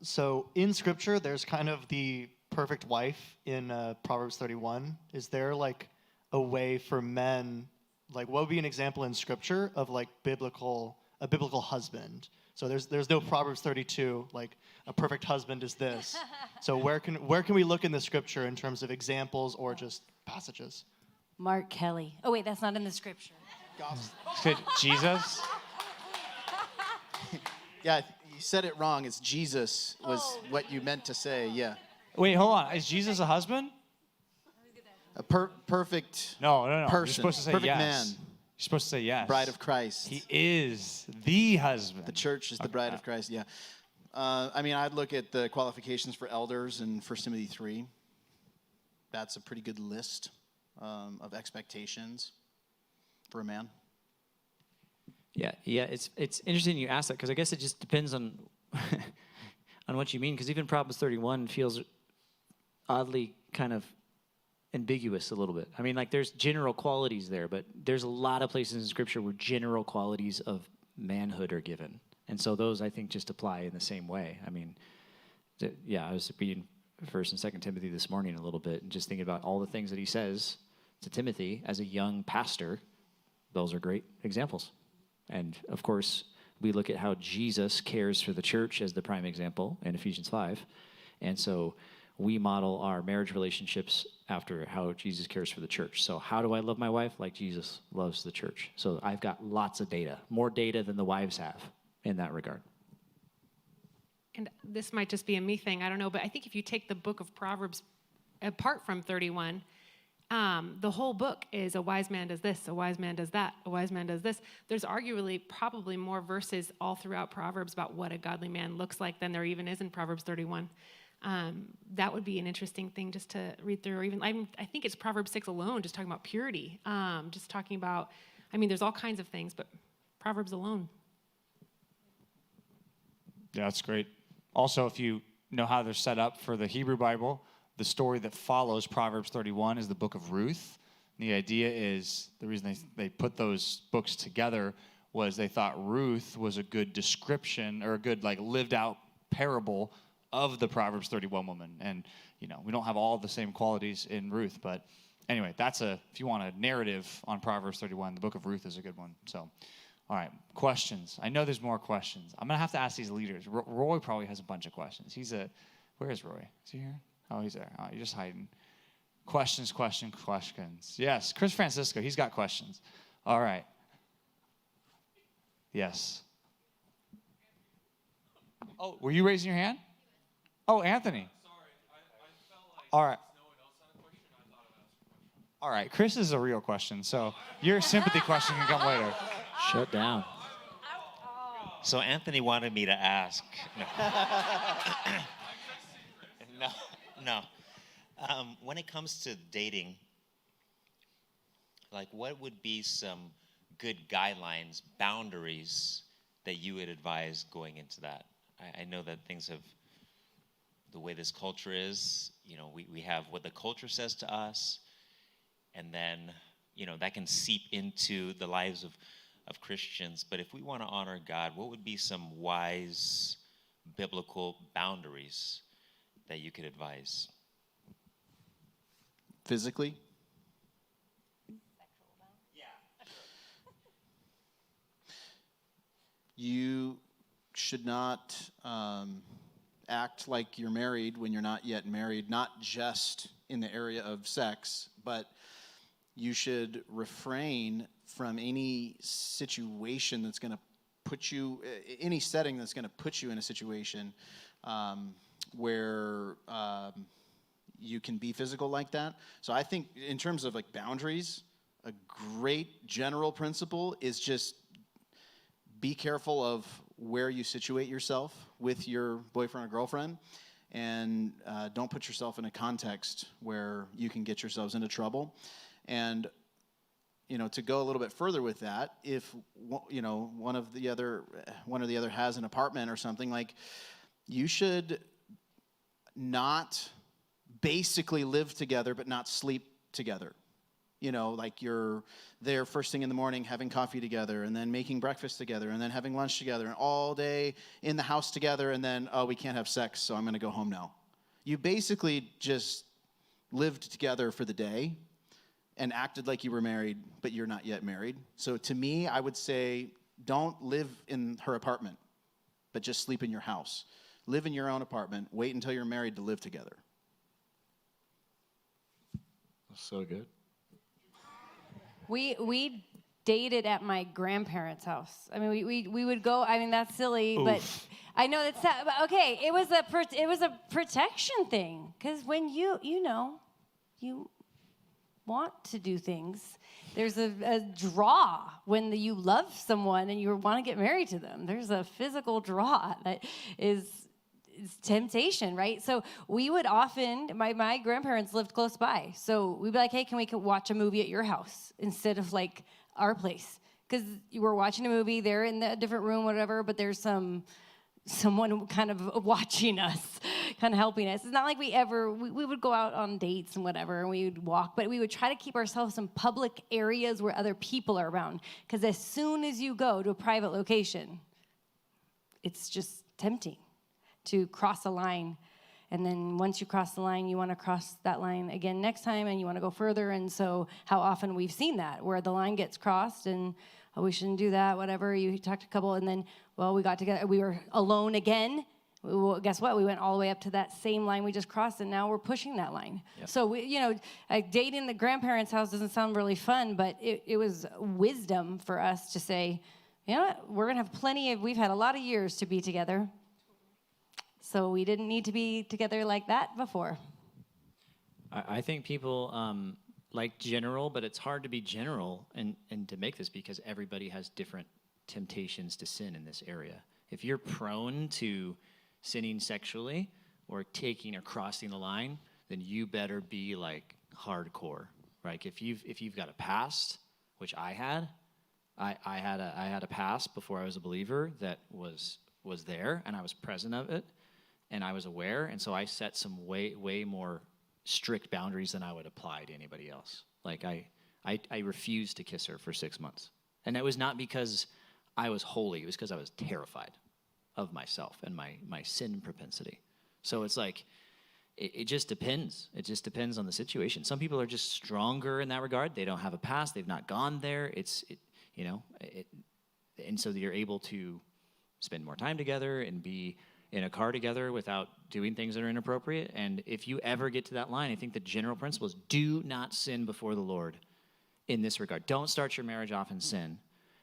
So in Scripture, there's kind of the perfect wife in Proverbs 31. Is there like a way for men, like what would be an example in Scripture of like a biblical husband? So there's no Proverbs 32, like a perfect husband is this. So where can we look in the Scripture in terms of examples or just passages?
Mark Kelly. Oh, wait, that's not in the Scripture.
Jesus?
Yeah, you said it wrong. It's Jesus was what you meant to say. Yeah.
Wait, hold on. Is Jesus a husband?
A perfect
No.
person.
You're supposed to say
perfect
yes.
man.
You're supposed to say yes.
Bride of Christ.
He is the husband.
The church is the bride of Christ, yeah. I'd look at the qualifications for elders in 1 Timothy 3. That's a pretty good list of expectations for a man.
Yeah. It's interesting you ask that, because I guess it just depends on on what you mean. Because even Proverbs 31 feels oddly kind of ambiguous a little bit. I mean, like there's general qualities there, but there's a lot of places in Scripture where general qualities of manhood are given, and so those I think just apply in the same way. I mean, I was reading 1 and 2 Timothy this morning a little bit, and just thinking about all the things that he says to Timothy as a young pastor. Those are great examples. And, of course, we look at how Jesus cares for the church as the prime example in Ephesians 5. And so we model our marriage relationships after how Jesus cares for the church. So how do I love my wife? Like Jesus loves the church. So I've got lots of data, more data than the wives have in that regard.
And this might just be a me thing, I don't know, but I think if you take the book of Proverbs apart from 31, the whole book is a wise man does this, a wise man does that, a wise man does this. There's arguably probably more verses all throughout Proverbs about what a godly man looks like than there even is in Proverbs 31. That would be an interesting thing just to read through. Or even I think it's Proverbs 6 alone, just talking about purity, just talking about, there's all kinds of things, but Proverbs alone.
Yeah, that's great. Also, if you know how they're set up for the Hebrew Bible, the story that follows Proverbs 31 is the book of Ruth. And the idea is, the reason they put those books together was they thought Ruth was a good description or a good lived out parable of the Proverbs 31 woman. And, we don't have all the same qualities in Ruth, but anyway, if you want a narrative on Proverbs 31, the book of Ruth is a good one. So, all right, questions. I know there's more questions. I'm going to have to ask these leaders. Roy probably has a bunch of questions. Where is Roy? Is he here? Oh, he's there. Oh, you're just hiding. Questions. Yes, Chris Francisco, he's got questions. All right. Yes. Oh, were you raising your hand? Oh, Anthony.
Sorry, I felt like
all right.
no one else had a question. I thought I'd ask a question.
All right, Chris is a real question, so your sympathy question can come later.
Shut down.
So Anthony wanted me to ask. No. When it comes to dating, what would be some good guidelines, boundaries that you would advise going into that? I know that the way this culture is, we have what the culture says to us, and then, that can seep into the lives of Christians. But if we want to honor God, what would be some wise biblical boundaries that you could advise?
Physically? You should not act like you're married when you're not yet married, not just in the area of sex, but you should refrain from any situation that's going to put you, any setting that's going to put you in a situation where you can be physical like that. So I think in terms of boundaries, a great general principle is just be careful of where you situate yourself with your boyfriend or girlfriend, and don't put yourself in a context where you can get yourselves into trouble. And to go a little bit further with that, if one or the other has an apartment or something, you should not basically live together but not sleep together. You're there first thing in the morning having coffee together, and then making breakfast together, and then having lunch together, and all day in the house together, and then, we can't have sex, so I'm going to go home now. You basically just lived together for the day and acted like you were married, but you're not yet married. So to me, I would say don't live in her apartment, but just sleep in your house. Live in your own apartment. Wait until you're married to live together.
So good.
We dated at my grandparents' house. We would go. That's silly, but I know it's not. But okay, it was a protection thing, because when you want to do things, there's a draw when you love someone and you want to get married to them. There's a physical draw that is temptation, right? So we would often, my grandparents lived close by, so we'd be like, hey, can we watch a movie at your house instead of our place? Because you were watching a movie, they're in a different room, whatever, but there's someone kind of watching us, kind of helping us. It's not like we would go out on dates and whatever, and we would walk, but we would try to keep ourselves in public areas where other people are around, because as soon as you go to a private location, it's just tempting to cross a line. And then once you cross the line, you want to cross that line again next time, and you want to go further. And so how often we've seen that, where the line gets crossed and, we shouldn't do that, whatever. You talked to a couple, and then, we got together. We were alone again. Well, guess what? We went all the way up to that same line we just crossed, and now we're pushing that line. So, like dating the grandparents' house doesn't sound really fun, but it was wisdom for us to say, you know what? We're going to have we've had a lot of years to be together. So we didn't need to be together like that before.
I think people like general, but it's hard to be general and to make this because everybody has different temptations to sin in this area. If you're prone to sinning sexually or taking or crossing the line, then you better be like hardcore, right? If you've got a past, which I had a past before I was a believer that was there, and I was present of it, and I was aware, and so I set some way more strict boundaries than I would apply to anybody else. Like I refused to kiss her for 6 months, and it was not because I was holy; it was because I was terrified of myself and my sin propensity. So it's like, it just depends. It just depends on the situation. Some people are just stronger in that regard. They don't have a past. They've not gone there. And so you're able to spend more time together and be in a car together without doing things that are inappropriate. And if you ever get to that line, I think the general principle is do not sin before the Lord in this regard. Don't start your marriage off in sin.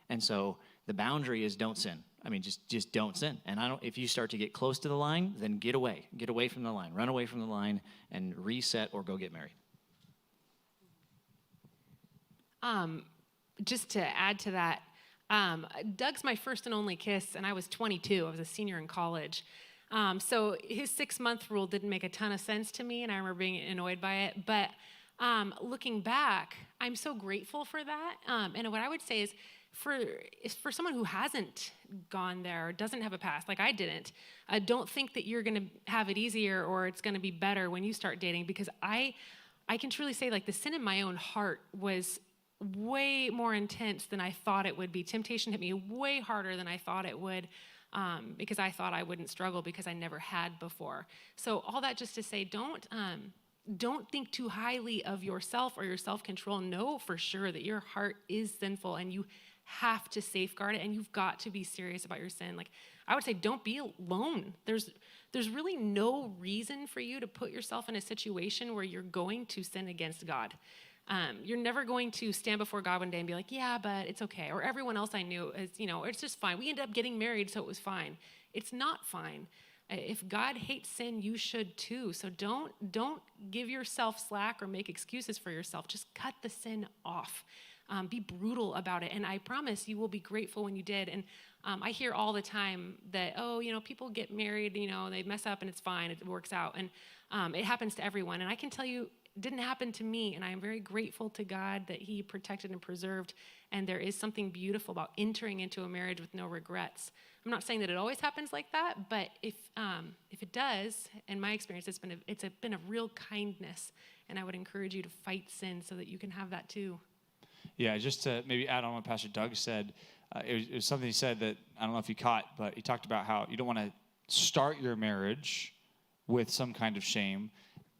And so the boundary is don't sin. I mean, just don't sin. And if you start to get close to the line, then get away from the line, run away from the line, and reset or go get married.
Just to add to that, Doug's my first and only kiss, and I was 22. I was a senior in college. So his 6-month rule didn't make a ton of sense to me, and I remember being annoyed by it. But looking back, I'm so grateful for that. And what I would say is, for someone who hasn't gone there or doesn't have a past, like I didn't, don't think that you're going to have it easier or it's going to be better when you start dating, because I can truly say, like, the sin in my own heart was way more intense than I thought it would be. Temptation hit me way harder than I thought it would, because I thought I wouldn't struggle because I never had before. So all that just to say, don't think too highly of yourself or your self-control. Know for sure that your heart is sinful and you have to safeguard it, and you've got to be serious about your sin. Like, I would say, don't be alone. There's really no reason for you to put yourself in a situation where you're going to sin against God. You're never going to stand before God one day and be like, yeah, but it's okay. Or everyone else I knew is, it's just fine. We ended up getting married, so it was fine. It's not fine. If God hates sin, you should too. So don't give yourself slack or make excuses for yourself. Just cut the sin off. Be brutal about it. And I promise you will be grateful when you did. And I hear all the time that, people get married, they mess up and it's fine. It works out. And it happens to everyone. And I can tell you, it didn't happen to me. And I am very grateful to God that he protected and preserved. And there is something beautiful about entering into a marriage with no regrets. I'm not saying that it always happens like that, but if it does, in my experience, it's been a real kindness. And I would encourage you to fight sin so that you can have that too.
Yeah, just to maybe add on what Pastor Doug said, it was something he said that I don't know if you caught, but he talked about how you don't want to start your marriage with some kind of shame.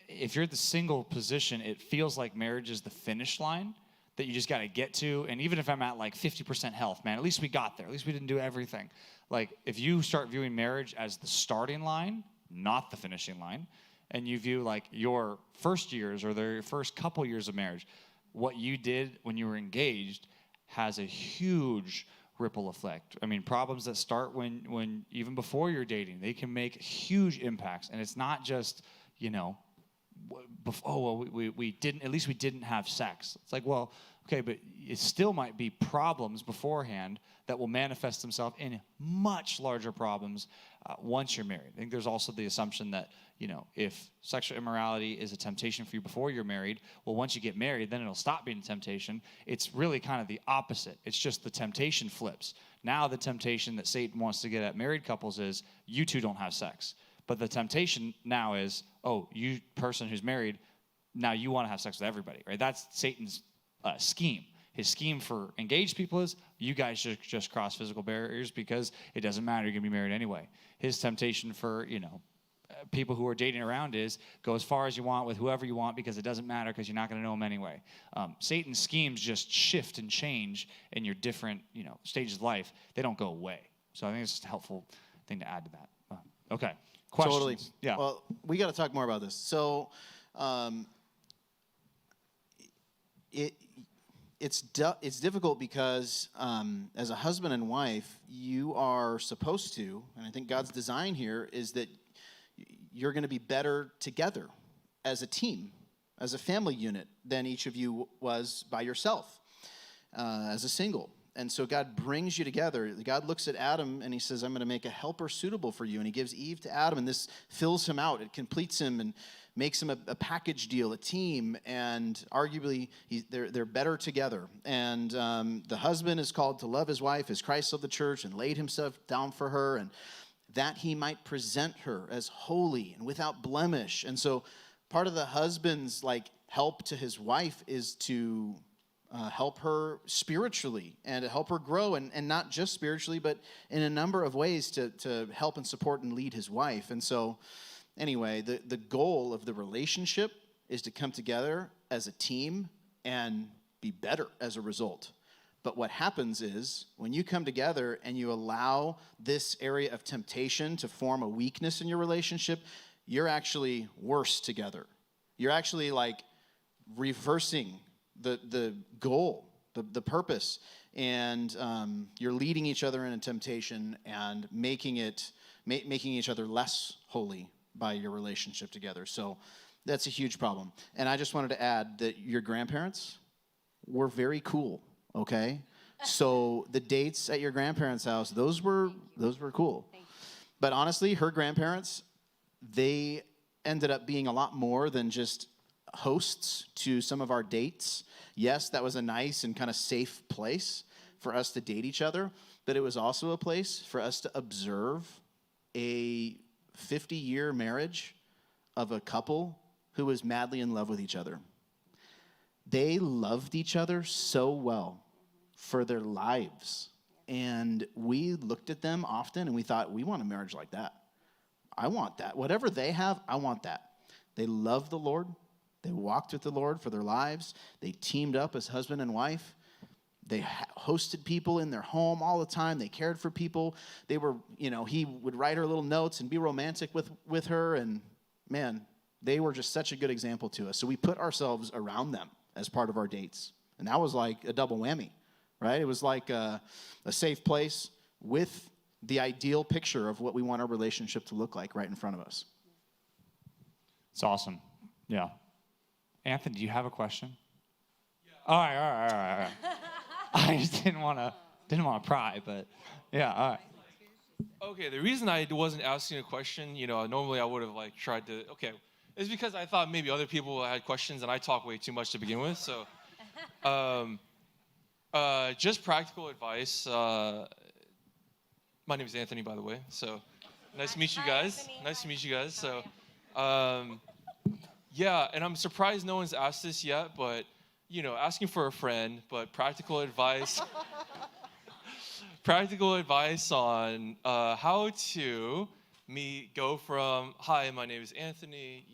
If you're at the single position, it feels like marriage is the finish line that you just got to get to. And even if I'm at like 50% health, man, at least we got there. At least we didn't do everything. Like, if you start viewing marriage as the starting line, not the finishing line, and you view like your first years or the first couple years of marriage, what you did when you were engaged has a huge ripple effect. I mean, problems that start when even before you're dating, they can make huge impacts. And it's not just, we didn't, at least we didn't have sex. It's like, well, okay, but it still might be problems beforehand that will manifest themselves in much larger problems once you're married. I think there's also the assumption that, if sexual immorality is a temptation for you before you're married, well, once you get married, then it'll stop being a temptation. It's really kind of the opposite. It's just the temptation flips. Now the temptation that Satan wants to get at married couples is you two don't have sex. But the temptation now is, oh, you person who's married, now you want to have sex with everybody, right? That's Satan's scheme. His scheme for engaged people is you guys should just cross physical barriers because it doesn't matter. You're going to be married anyway. His temptation for, people who are dating around is go as far as you want with whoever you want because it doesn't matter because you're not going to know them anyway. Satan's schemes just shift and change in your different, stages of life. They don't go away. So I think it's just a helpful thing to add to that. Okay. Questions?
Totally.
Yeah.
Well, we got to talk more about this. So, it's difficult because as a husband and wife, you are supposed to, and I think God's design here is that you're going to be better together as a team, as a family unit than each of you was by yourself as a single. And so God brings you together. God looks at Adam and he says, I'm going to make a helper suitable for you. And he gives Eve to Adam, and this fills him out. It completes him and makes him a package deal, a team. And arguably, they're better together. And the husband is called to love his wife as Christ loved the church and laid himself down for her, and that he might present her as holy and without blemish. And so part of the husband's help to his wife is to help her spiritually and to help her grow, and not just spiritually, but in a number of ways to help and support and lead his wife. And so anyway, the goal of the relationship is to come together as a team and be better as a result. But what happens is when you come together and you allow this area of temptation to form a weakness in your relationship, you're actually worse together. You're actually reversing the goal, the purpose, and you're leading each other into temptation and making each other less holy by your relationship together. So that's a huge problem. And I just wanted to add that your grandparents were very cool, okay? So the dates at your grandparents' house, those were cool. But honestly, her grandparents, they ended up being a lot more than just hosts to some of our dates. Yes, that was a nice and kind of safe place for us to date each other, but it was also a place for us to observe a 50-year marriage of a couple who was madly in love with each other. They loved each other so well for their lives, and we looked at them often and we thought, we want a marriage like that. I want that. Whatever they have, I want that. They loved the Lord. They walked with the Lord for their lives. They teamed up as husband and wife. They hosted people in their home all the time. They cared for people. They were, he would write her little notes and be romantic with her. And man, they were just such a good example to us. So we put ourselves around them as part of our dates. And that was like a double whammy, right? It was like a safe place with the ideal picture of what we want our relationship to look like right in front of us.
It's awesome. Yeah. Anthony, do you have a question? Yeah. All right. I just didn't want to pry, but yeah, all right.
Okay, the reason I wasn't asking a question, normally I would have tried to, is because I thought maybe other people had questions and I talk way too much to begin with. So, just practical advice. My name is Anthony, by the way. So, nice to meet you guys. Nice to meet you guys. So, yeah, and I'm surprised no one's asked this yet, but, asking for a friend, but practical advice. Practical advice on how to go from, hi, my name is Anthony,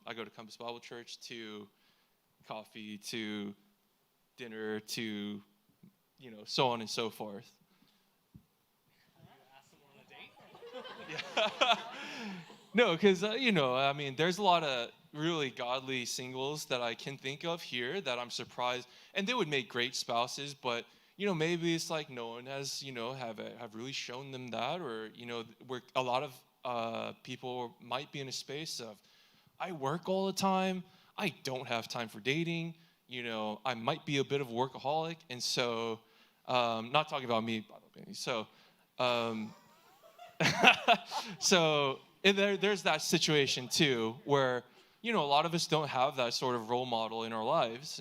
I go to Compass Bible Church, to coffee, to dinner, to, so on and so forth. Yeah. No, because, there's a lot of really godly singles that I can think of here that I'm surprised, and they would make great spouses, but, maybe it's no one has, have really shown them that, or, where a lot of people might be in a space of, I work all the time, I don't have time for dating, I might be a bit of a workaholic, and so, not talking about me, by the way, so, so there's that situation too, where, a lot of us don't have that sort of role model in our lives,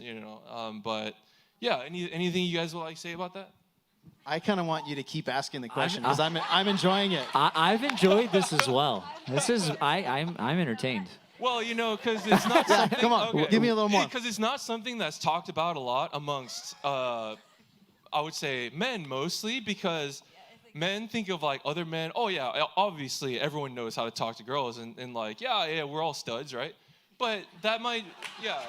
but yeah, anything you guys would like to say about that?
I kind of want you to keep asking the question because I'm enjoying it.
I've enjoyed this as well. I'm entertained.
Well, because it's not something.
Come on, give me a little more.
Because it's not something that's talked about a lot amongst, I would say, men mostly, because men think of other men. Oh yeah, obviously everyone knows how to talk to girls, and yeah, we're all studs, right? But that might, yeah.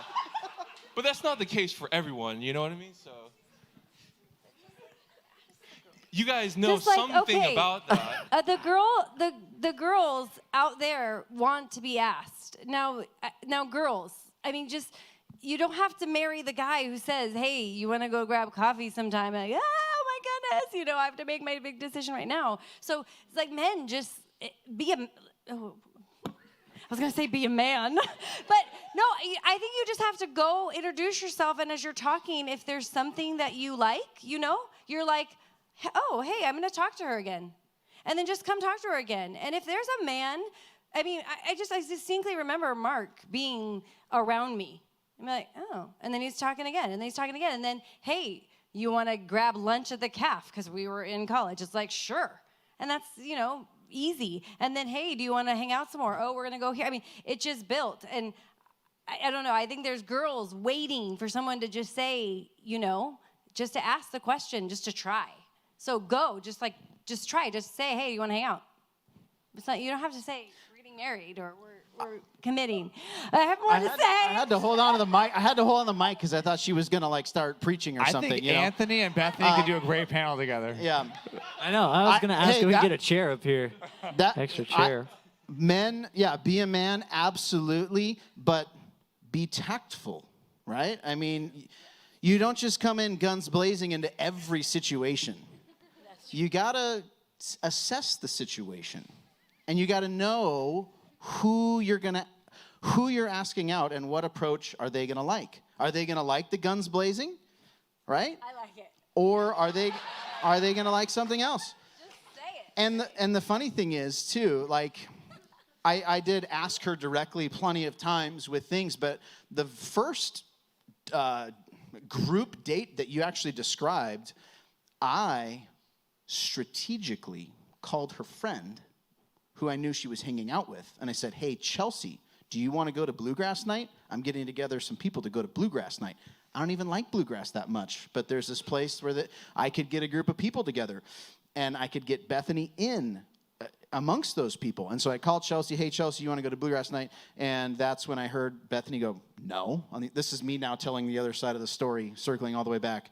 But that's not the case for everyone. You know what I mean? So. You guys know
Just like,
something
okay,
about that.
the girls out there want to be asked. Now, girls, I mean, just you don't have to marry the guy who says, "Hey, you want to go grab coffee sometime?" And like, oh my goodness, I have to make my big decision right now. So it's like, men, just be a. Oh, I was gonna say be a man, but no, I think you just have to go introduce yourself, and as you're talking, if there's something that you like, you're like, oh, hey, I'm gonna talk to her again, and then just come talk to her again. And if there's a man, I mean, I distinctly remember Mark being around me. I'm like, oh, and then he's talking again, and then he's talking again, and then, hey, you want to grab lunch at the caf because we were in college? It's like, sure, and that's easy. And then, hey, do you want to hang out some more? Oh, we're gonna go here. I mean, it just built. And I don't know, I think there's girls waiting for someone to just say, just to ask the question, just to try. So go, just try, just say, hey, you want to hang out? It's not, you don't have to say we're getting married or we're committing. I have more to say.
I had to hold on to the mic. I had to hold on the mic because I thought she was gonna start preaching or something.
I think Anthony and Bethany could do a great panel together.
Yeah.
I know. I was going to ask if we can get a chair up here. Extra chair.
Men, be a man, absolutely, but be tactful, right? I mean, you don't just come in guns blazing into every situation. You gotta assess the situation, and you gotta know who you're asking out and what approach are they gonna like. Are they gonna like the guns blazing, right?
I like it.
Or are they gonna like something else?
Just say it.
And the funny thing is too, I did ask her directly plenty of times with things, but the first group date that you actually described, I strategically called her friend who I knew she was hanging out with, and I said, hey, Chelsea, do you want to go to Bluegrass Night? I'm getting together some people to go to Bluegrass Night. I don't even like bluegrass that much, but there's this place where I could get a group of people together, and I could get Bethany in amongst those people. And so I called Chelsea, hey, Chelsea, you want to go to Bluegrass Night? And that's when I heard Bethany go, no. This is me now telling the other side of the story, circling all the way back.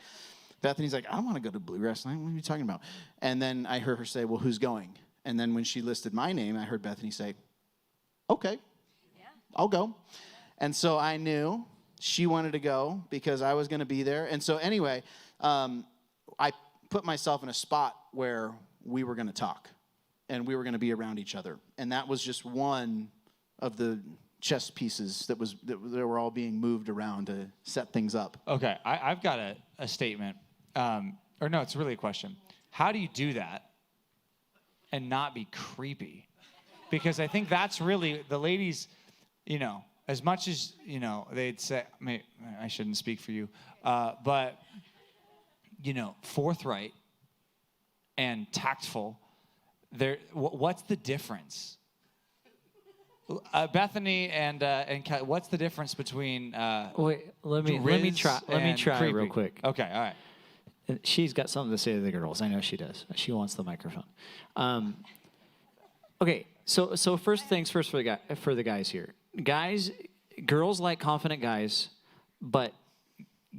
Bethany's like, I don't want to go to Bluegrass Night. What are you talking about? And then I heard her say, well, who's going? And then when she listed my name, I heard Bethany say, okay, I'll go. And so I knew she wanted to go because I was going to be there. And so anyway, I put myself in a spot where we were going to talk and we were going to be around each other. And that was just one of the chess pieces that were all being moved around to set things up.
Okay, I've got a statement. Or no, it's really a question. How do you do that and not be creepy? Because I think that's really the ladies, as much as, they'd say, I shouldn't speak for you, but, forthright and tactful, what's the difference? Bethany and Kelly, what's the difference between
Wait, let me try
creepy?
real quick.
Okay, all right.
She's got something to say to the girls. I know she does. She wants the microphone. Okay, so first things first for the guys here. Girls like confident guys, but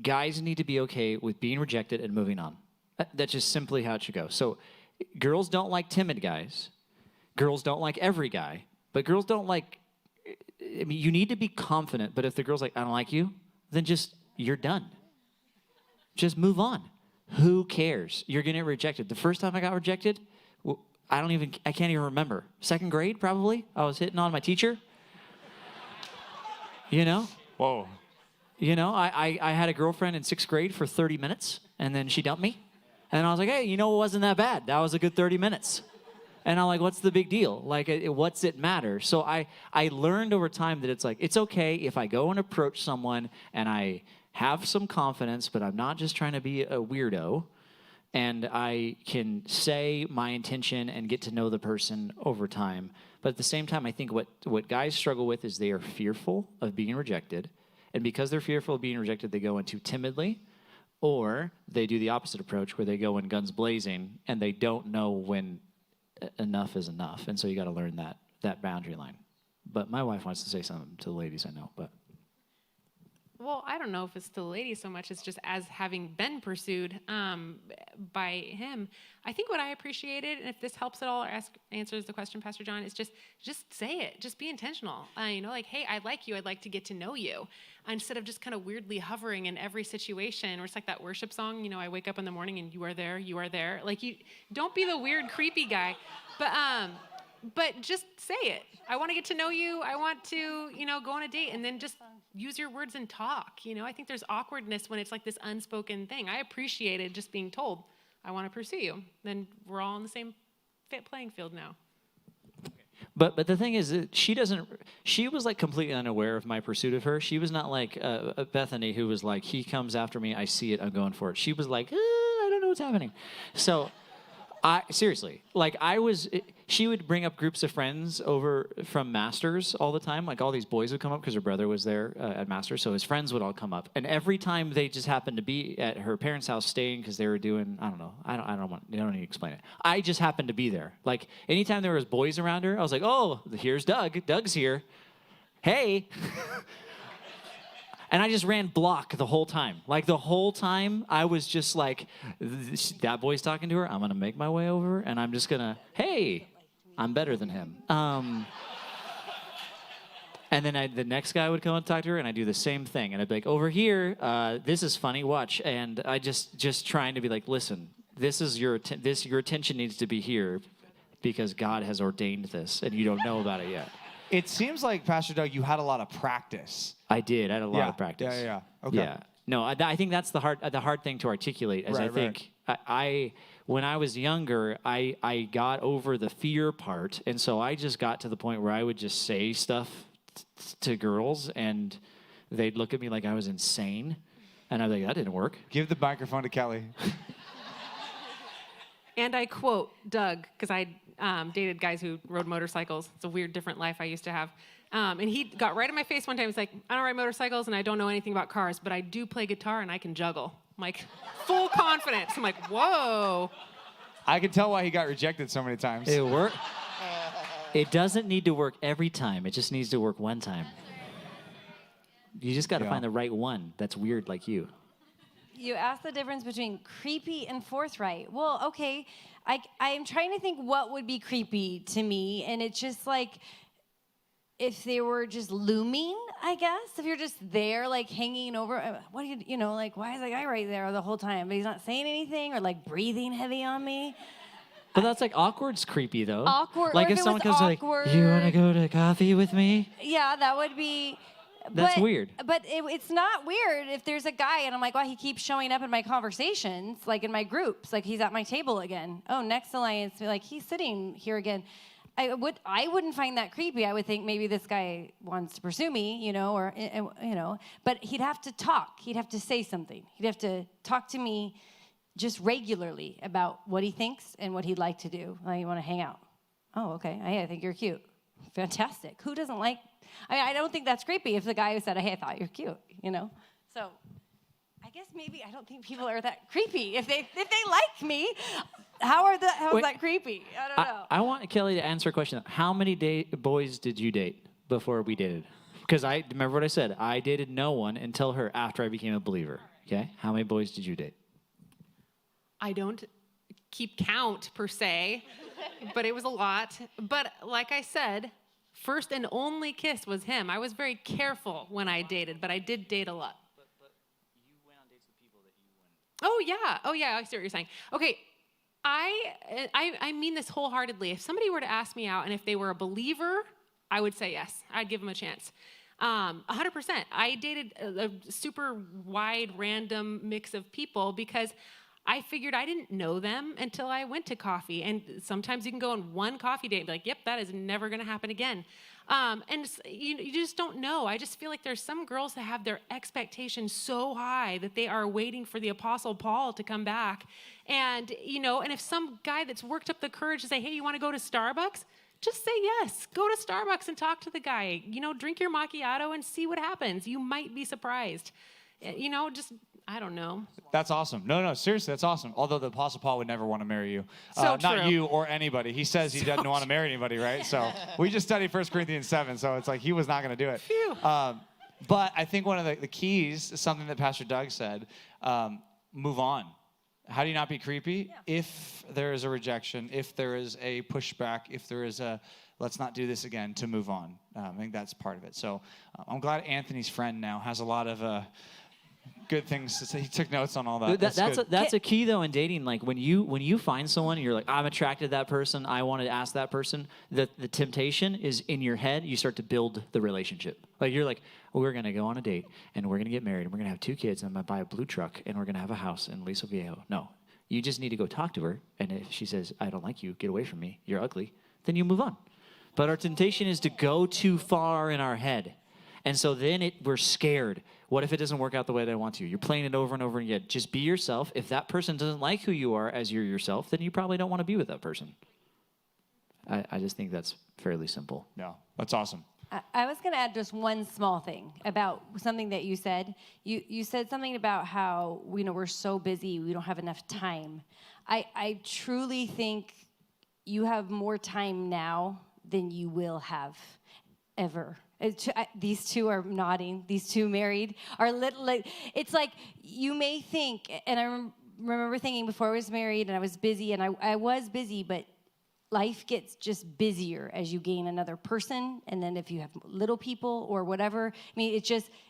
guys need to be okay with being rejected and moving on. That's just simply how it should go. So girls don't like timid guys. Girls don't like every guy, but girls don't like, you need to be confident, but if the girl's like, I don't like you, then you're done. Just move on. Who cares? You're going to get rejected. The first time I got rejected, I can't even remember. Second grade, probably. I was hitting on my teacher.
Whoa.
I had a girlfriend in 6th grade for 30 minutes, and then she dumped me. And I was like, hey, it wasn't that bad. That was a good 30 minutes. And I'm like, what's the big deal? What's it matter? So I learned over time that it's okay if I go and approach someone and I have some confidence, but I'm not just trying to be a weirdo, and I can say my intention and get to know the person over time. But at the same time, I think what guys struggle with is they are fearful of being rejected. And because they're fearful of being rejected, they go in too timidly, or they do the opposite approach where they go in guns blazing and they don't know when enough is enough. And so you got to learn that boundary line. But my wife wants to say something to the ladies, I know, but.
Well, I don't know if it's to the ladies so much. It's just as having been pursued. by him. I think what I appreciated, and if this helps at all or answers the question, Pastor John, is just say it. Just be intentional. Like, hey, I like you. I'd like to get to know you. Instead of just kind of weirdly hovering in every situation, or it's like that worship song, I wake up in the morning and you are there, you are there. Like, you don't be the weird, creepy guy. But just say it. I want to get to know you. I want to, go on a date, and then just use your words and talk. I think there's awkwardness when it's like this unspoken thing. I appreciated just being told, I want to pursue you. Then we're all on the same playing field now.
But the thing is that she was like completely unaware of my pursuit of her. She was not like Bethany, who was like, he comes after me, I see it, I'm going for it. She was like, I don't know what's happening. So seriously, she would bring up groups of friends over from Masters all the time. Like all these boys would come up because her brother was there at Masters, so his friends would all come up. And every time they just happened to be at her parents' house staying because they were doing, I don't know, I don't need to explain it. I just happened to be there. Like anytime there was boys around her, I was like, oh, here's Doug. Doug's here. Hey. And I just ran block the whole time. Like the whole time, I was just like, that boy's talking to her. I'm going to make my way over, and I'm just going to, hey, I'm better than him. And then the next guy would come and talk to her, and I'd do the same thing. And I'd be like, over here, this is funny, watch. And I just trying to be like, listen, this is your attention needs to be here because God has ordained this, and you don't know about it yet.
It seems like, Pastor Doug, you had a lot of practice.
I did. I had a lot of practice.
Yeah. Okay.
Yeah. No, I think that's the hard thing to articulate. When I was younger, I got over the fear part, and so I just got to the point where I would just say stuff to girls, and they'd look at me like I was insane, and I'd be like, that didn't work.
Give the microphone to Kelly.
And I quote Doug, because I dated guys who rode motorcycles. It's a weird, different life I used to have. And he got right in my face one time. He's like, I don't ride motorcycles and I don't know anything about cars, but I do play guitar and I can juggle. I'm like, full confidence. I'm like, whoa.
I can tell why he got rejected so many times.
It worked. It doesn't need to work every time. It just needs to work one time. You just got to find the right one that's weird like you.
You asked the difference between creepy and forthright. Well, okay, I'm trying to think what would be creepy to me, and it's just like if they were just looming, I guess. If you're just there, like hanging over, what do you know, like why is that guy right there the whole time? But he's not saying anything or like breathing heavy on me.
But that's like awkward's creepy though.
Awkward.
Like if someone comes like, you want to go to coffee with me?
Yeah, that would be.
That's weird.
But it's not weird if there's a guy and I'm like, wow, he keeps showing up in my conversations, like in my groups, like he's at my table again. Oh, next alliance, like he's sitting here again. I wouldn't find that creepy. I would think maybe this guy wants to pursue me, or But he'd have to talk. He'd have to say something. He'd have to talk to me just regularly about what he thinks and what he'd like to do. Like, you want to hang out? Oh, okay. Hey, I think you're cute. Fantastic. Who doesn't like? I don't think that's creepy if the guy who said, hey, I thought you're cute, So I guess maybe I don't think people are that creepy. If they like me, how is that creepy? I don't know.
I want Kelly to answer a question. How many boys did you date before we dated? Because I remember what I said. I dated no one until her after I became a believer. Okay? How many boys did you date?
I don't keep count per se, but it was a lot. But like I said, first and only kiss was him. I was very careful when I dated, but I did date a lot. But you went on dates with people that you went. Oh yeah, I see what you're saying. Okay, I mean this wholeheartedly. If somebody were to ask me out and if they were a believer, I would say yes. I'd give them a chance. 100%. I dated a super wide, random mix of people because I figured I didn't know them until I went to coffee. And sometimes you can go on one coffee date and be like, yep, that is never going to happen again. And you just don't know. I just feel like there's some girls that have their expectations so high that they are waiting for the Apostle Paul to come back. And, and if some guy that's worked up the courage to say, hey, you want to go to Starbucks? Just say yes. Go to Starbucks and talk to the guy. Drink your macchiato and see what happens. You might be surprised. I don't know.
That's awesome. No, seriously, that's awesome. Although the Apostle Paul would never want to marry you.
So
not
true.
you or anybody. He says he doesn't want to marry anybody, right? So we just studied 1 Corinthians 7, so it's like he was not going to do it.
Phew.
But I think one of the keys is something that Pastor Doug said, move on. How do you not be creepy? If there is a rejection, if there is a pushback, if there is a let's not do this again, to move on. I think that's part of it. So I'm glad Anthony's friend now has a lot of good things to say. He took notes on all that.
That's a key though in dating. Like when you find someone, you're like, I'm attracted to that person. I want to ask that person. The temptation is in your head. You start to build the relationship. Like you're like, we're gonna go on a date and we're gonna get married and we're gonna have 2 kids and I'm gonna buy a blue truck and we're gonna have a house in Aliso Viejo. No, you just need to go talk to her. And if she says, I don't like you, get away from me, you're ugly, then you move on. But our temptation is to go too far in our head. And so then we're scared. What if it doesn't work out the way that I want to? You're playing it over and over again. Just be yourself. If that person doesn't like who you are as you're yourself, then you probably don't want to be with that person. I just think that's fairly simple.
Yeah, that's awesome.
I was going to add just one small thing about something that you said. You said something about how we're so busy, we don't have enough time. I truly think you have more time now than you will have ever. These two are nodding. These two married are it's like you may think, and I remember thinking before I was married and I was busy, and I was busy, but life gets just busier as you gain another person, and then if you have little people or whatever, I mean,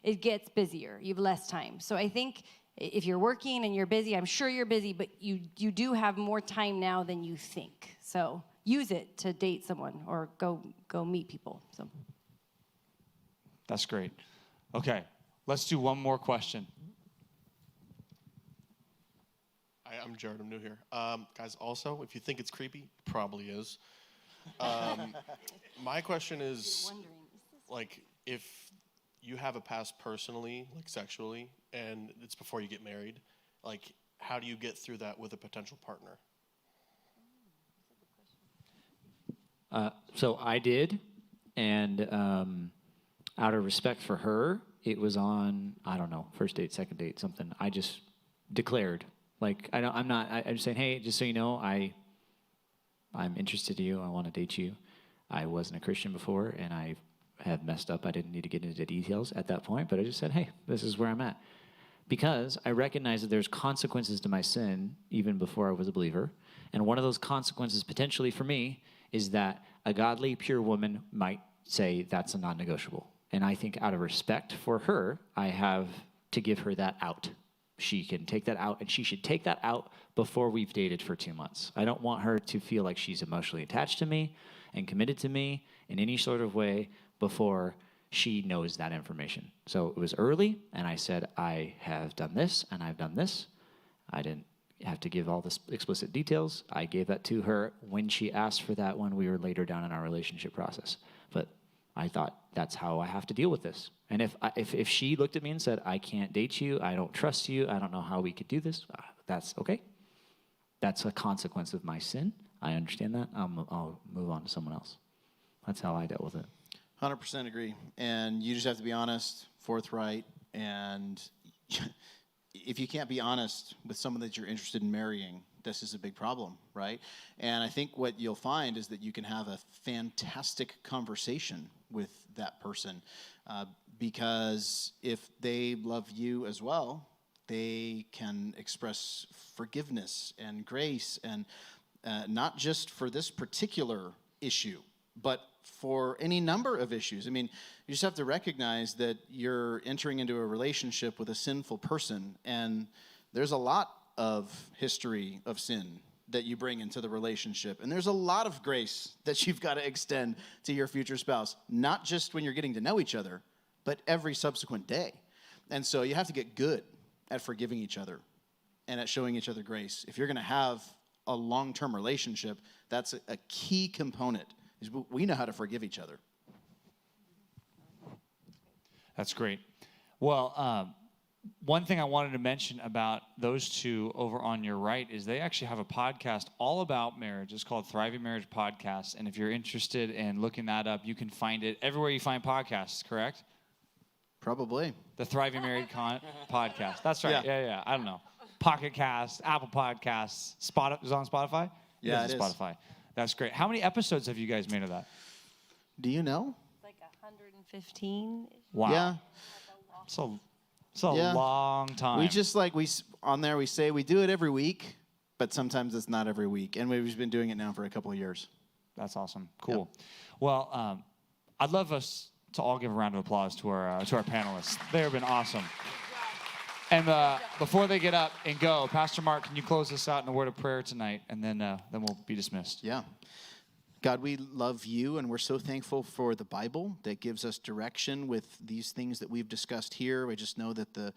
it gets busier. You have less time. So I think if you're working and you're busy, I'm sure you're busy, but you do have more time now than you think. So use it to date someone or go meet people. So
that's great. Okay, let's do one more question.
Hi, I'm Jared. I'm new here. Guys, also, if you think it's creepy, it probably is. My question is, like, if you have a past personally, like sexually, and it's before you get married, like, how do you get through that with a potential partner?
So I did, and out of respect for her, it was on, I don't know, first date, second date, something. I just declared, like, I'm just saying, hey, just so you know, I'm interested in you. I want to date you. I wasn't a Christian before, and I have messed up. I didn't need to get into the details at that point, but I just said, hey, this is where I'm at. Because I recognize that there's consequences to my sin even before I was a believer. And one of those consequences potentially for me is that a godly, pure woman might say that's a non-negotiable. And I think out of respect for her, I have to give her that out. She can take that out, and she should take that out before we've dated for 2 months. I don't want her to feel like she's emotionally attached to me and committed to me in any sort of way before she knows that information. So it was early, and I said, I have done this, and I've done this. I didn't have to give all the explicit details. I gave that to her when she asked for that when we were later down in our relationship process. But I thought, that's how I have to deal with this. And if she looked at me and said, I can't date you, I don't trust you, I don't know how we could do this, that's okay. That's a consequence of my sin. I understand that. I'll move on to someone else. That's how I dealt with it.
100% agree. And you just have to be honest, forthright, and if you can't be honest with someone that you're interested in marrying, this is a big problem, right? And I think what you'll find is that you can have a fantastic conversation with that person because if they love you as well, they can express forgiveness and grace, and not just for this particular issue, but for any number of issues. I mean, you just have to recognize that you're entering into a relationship with a sinful person, and there's a lot of history of sin that you bring into the relationship. And there's a lot of grace that you've got to extend to your future spouse, not just when you're getting to know each other, but every subsequent day. And so you have to get good at forgiving each other and at showing each other grace. If you're going to have a long-term relationship, that's a key component, is we know how to forgive each other.
That's great. Well, one thing I wanted to mention about those two over on your right is they actually have a podcast all about marriage. It's called Thriving Marriage Podcast. And if you're interested in looking that up, you can find it everywhere you find podcasts, correct?
Probably.
The Thriving Married Podcast. That's right. Yeah. I don't know. Pocket Cast, Apple Podcasts, is it on Spotify?
Yeah, it is.
Spotify. That's great. How many episodes have you guys made of that?
Do you know?
Like 115.
Wow.
Yeah.
It's a long time.
We just like on there we say we do it every week, but sometimes it's not every week, and we've been doing it now for a couple of years.
That's awesome. Cool. Well, I'd love us to all give a round of applause to our panelists. They have been awesome. And before they get up and go, Pastor Mark, can you close us out in a word of prayer tonight, and then we'll be dismissed.
Yeah. God, we love you, and we're so thankful for the Bible that gives us direction with these things that we've discussed here. We just know that the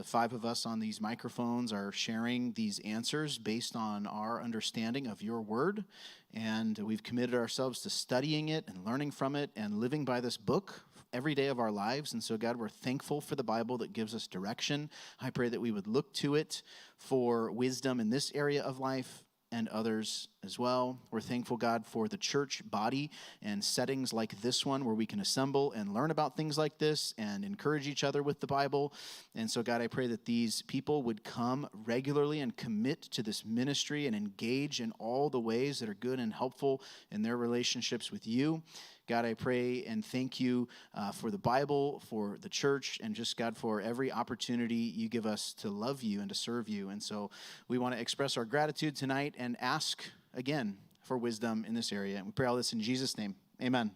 five of us on these microphones are sharing these answers based on our understanding of your word, and we've committed ourselves to studying it and learning from it and living by this book every day of our lives. And so, God, we're thankful for the Bible that gives us direction. I pray that we would look to it for wisdom in this area of life and others as well. We're thankful, God, for the church body and settings like this one where we can assemble and learn about things like this and encourage each other with the Bible. And so, God, I pray that these people would come regularly and commit to this ministry and engage in all the ways that are good and helpful in their relationships with you. God, I pray and thank you for the Bible, for the church, and just, God, for every opportunity you give us to love you and to serve you. And so we want to express our gratitude tonight and ask, again, for wisdom in this area. And we pray all this in Jesus' name. Amen.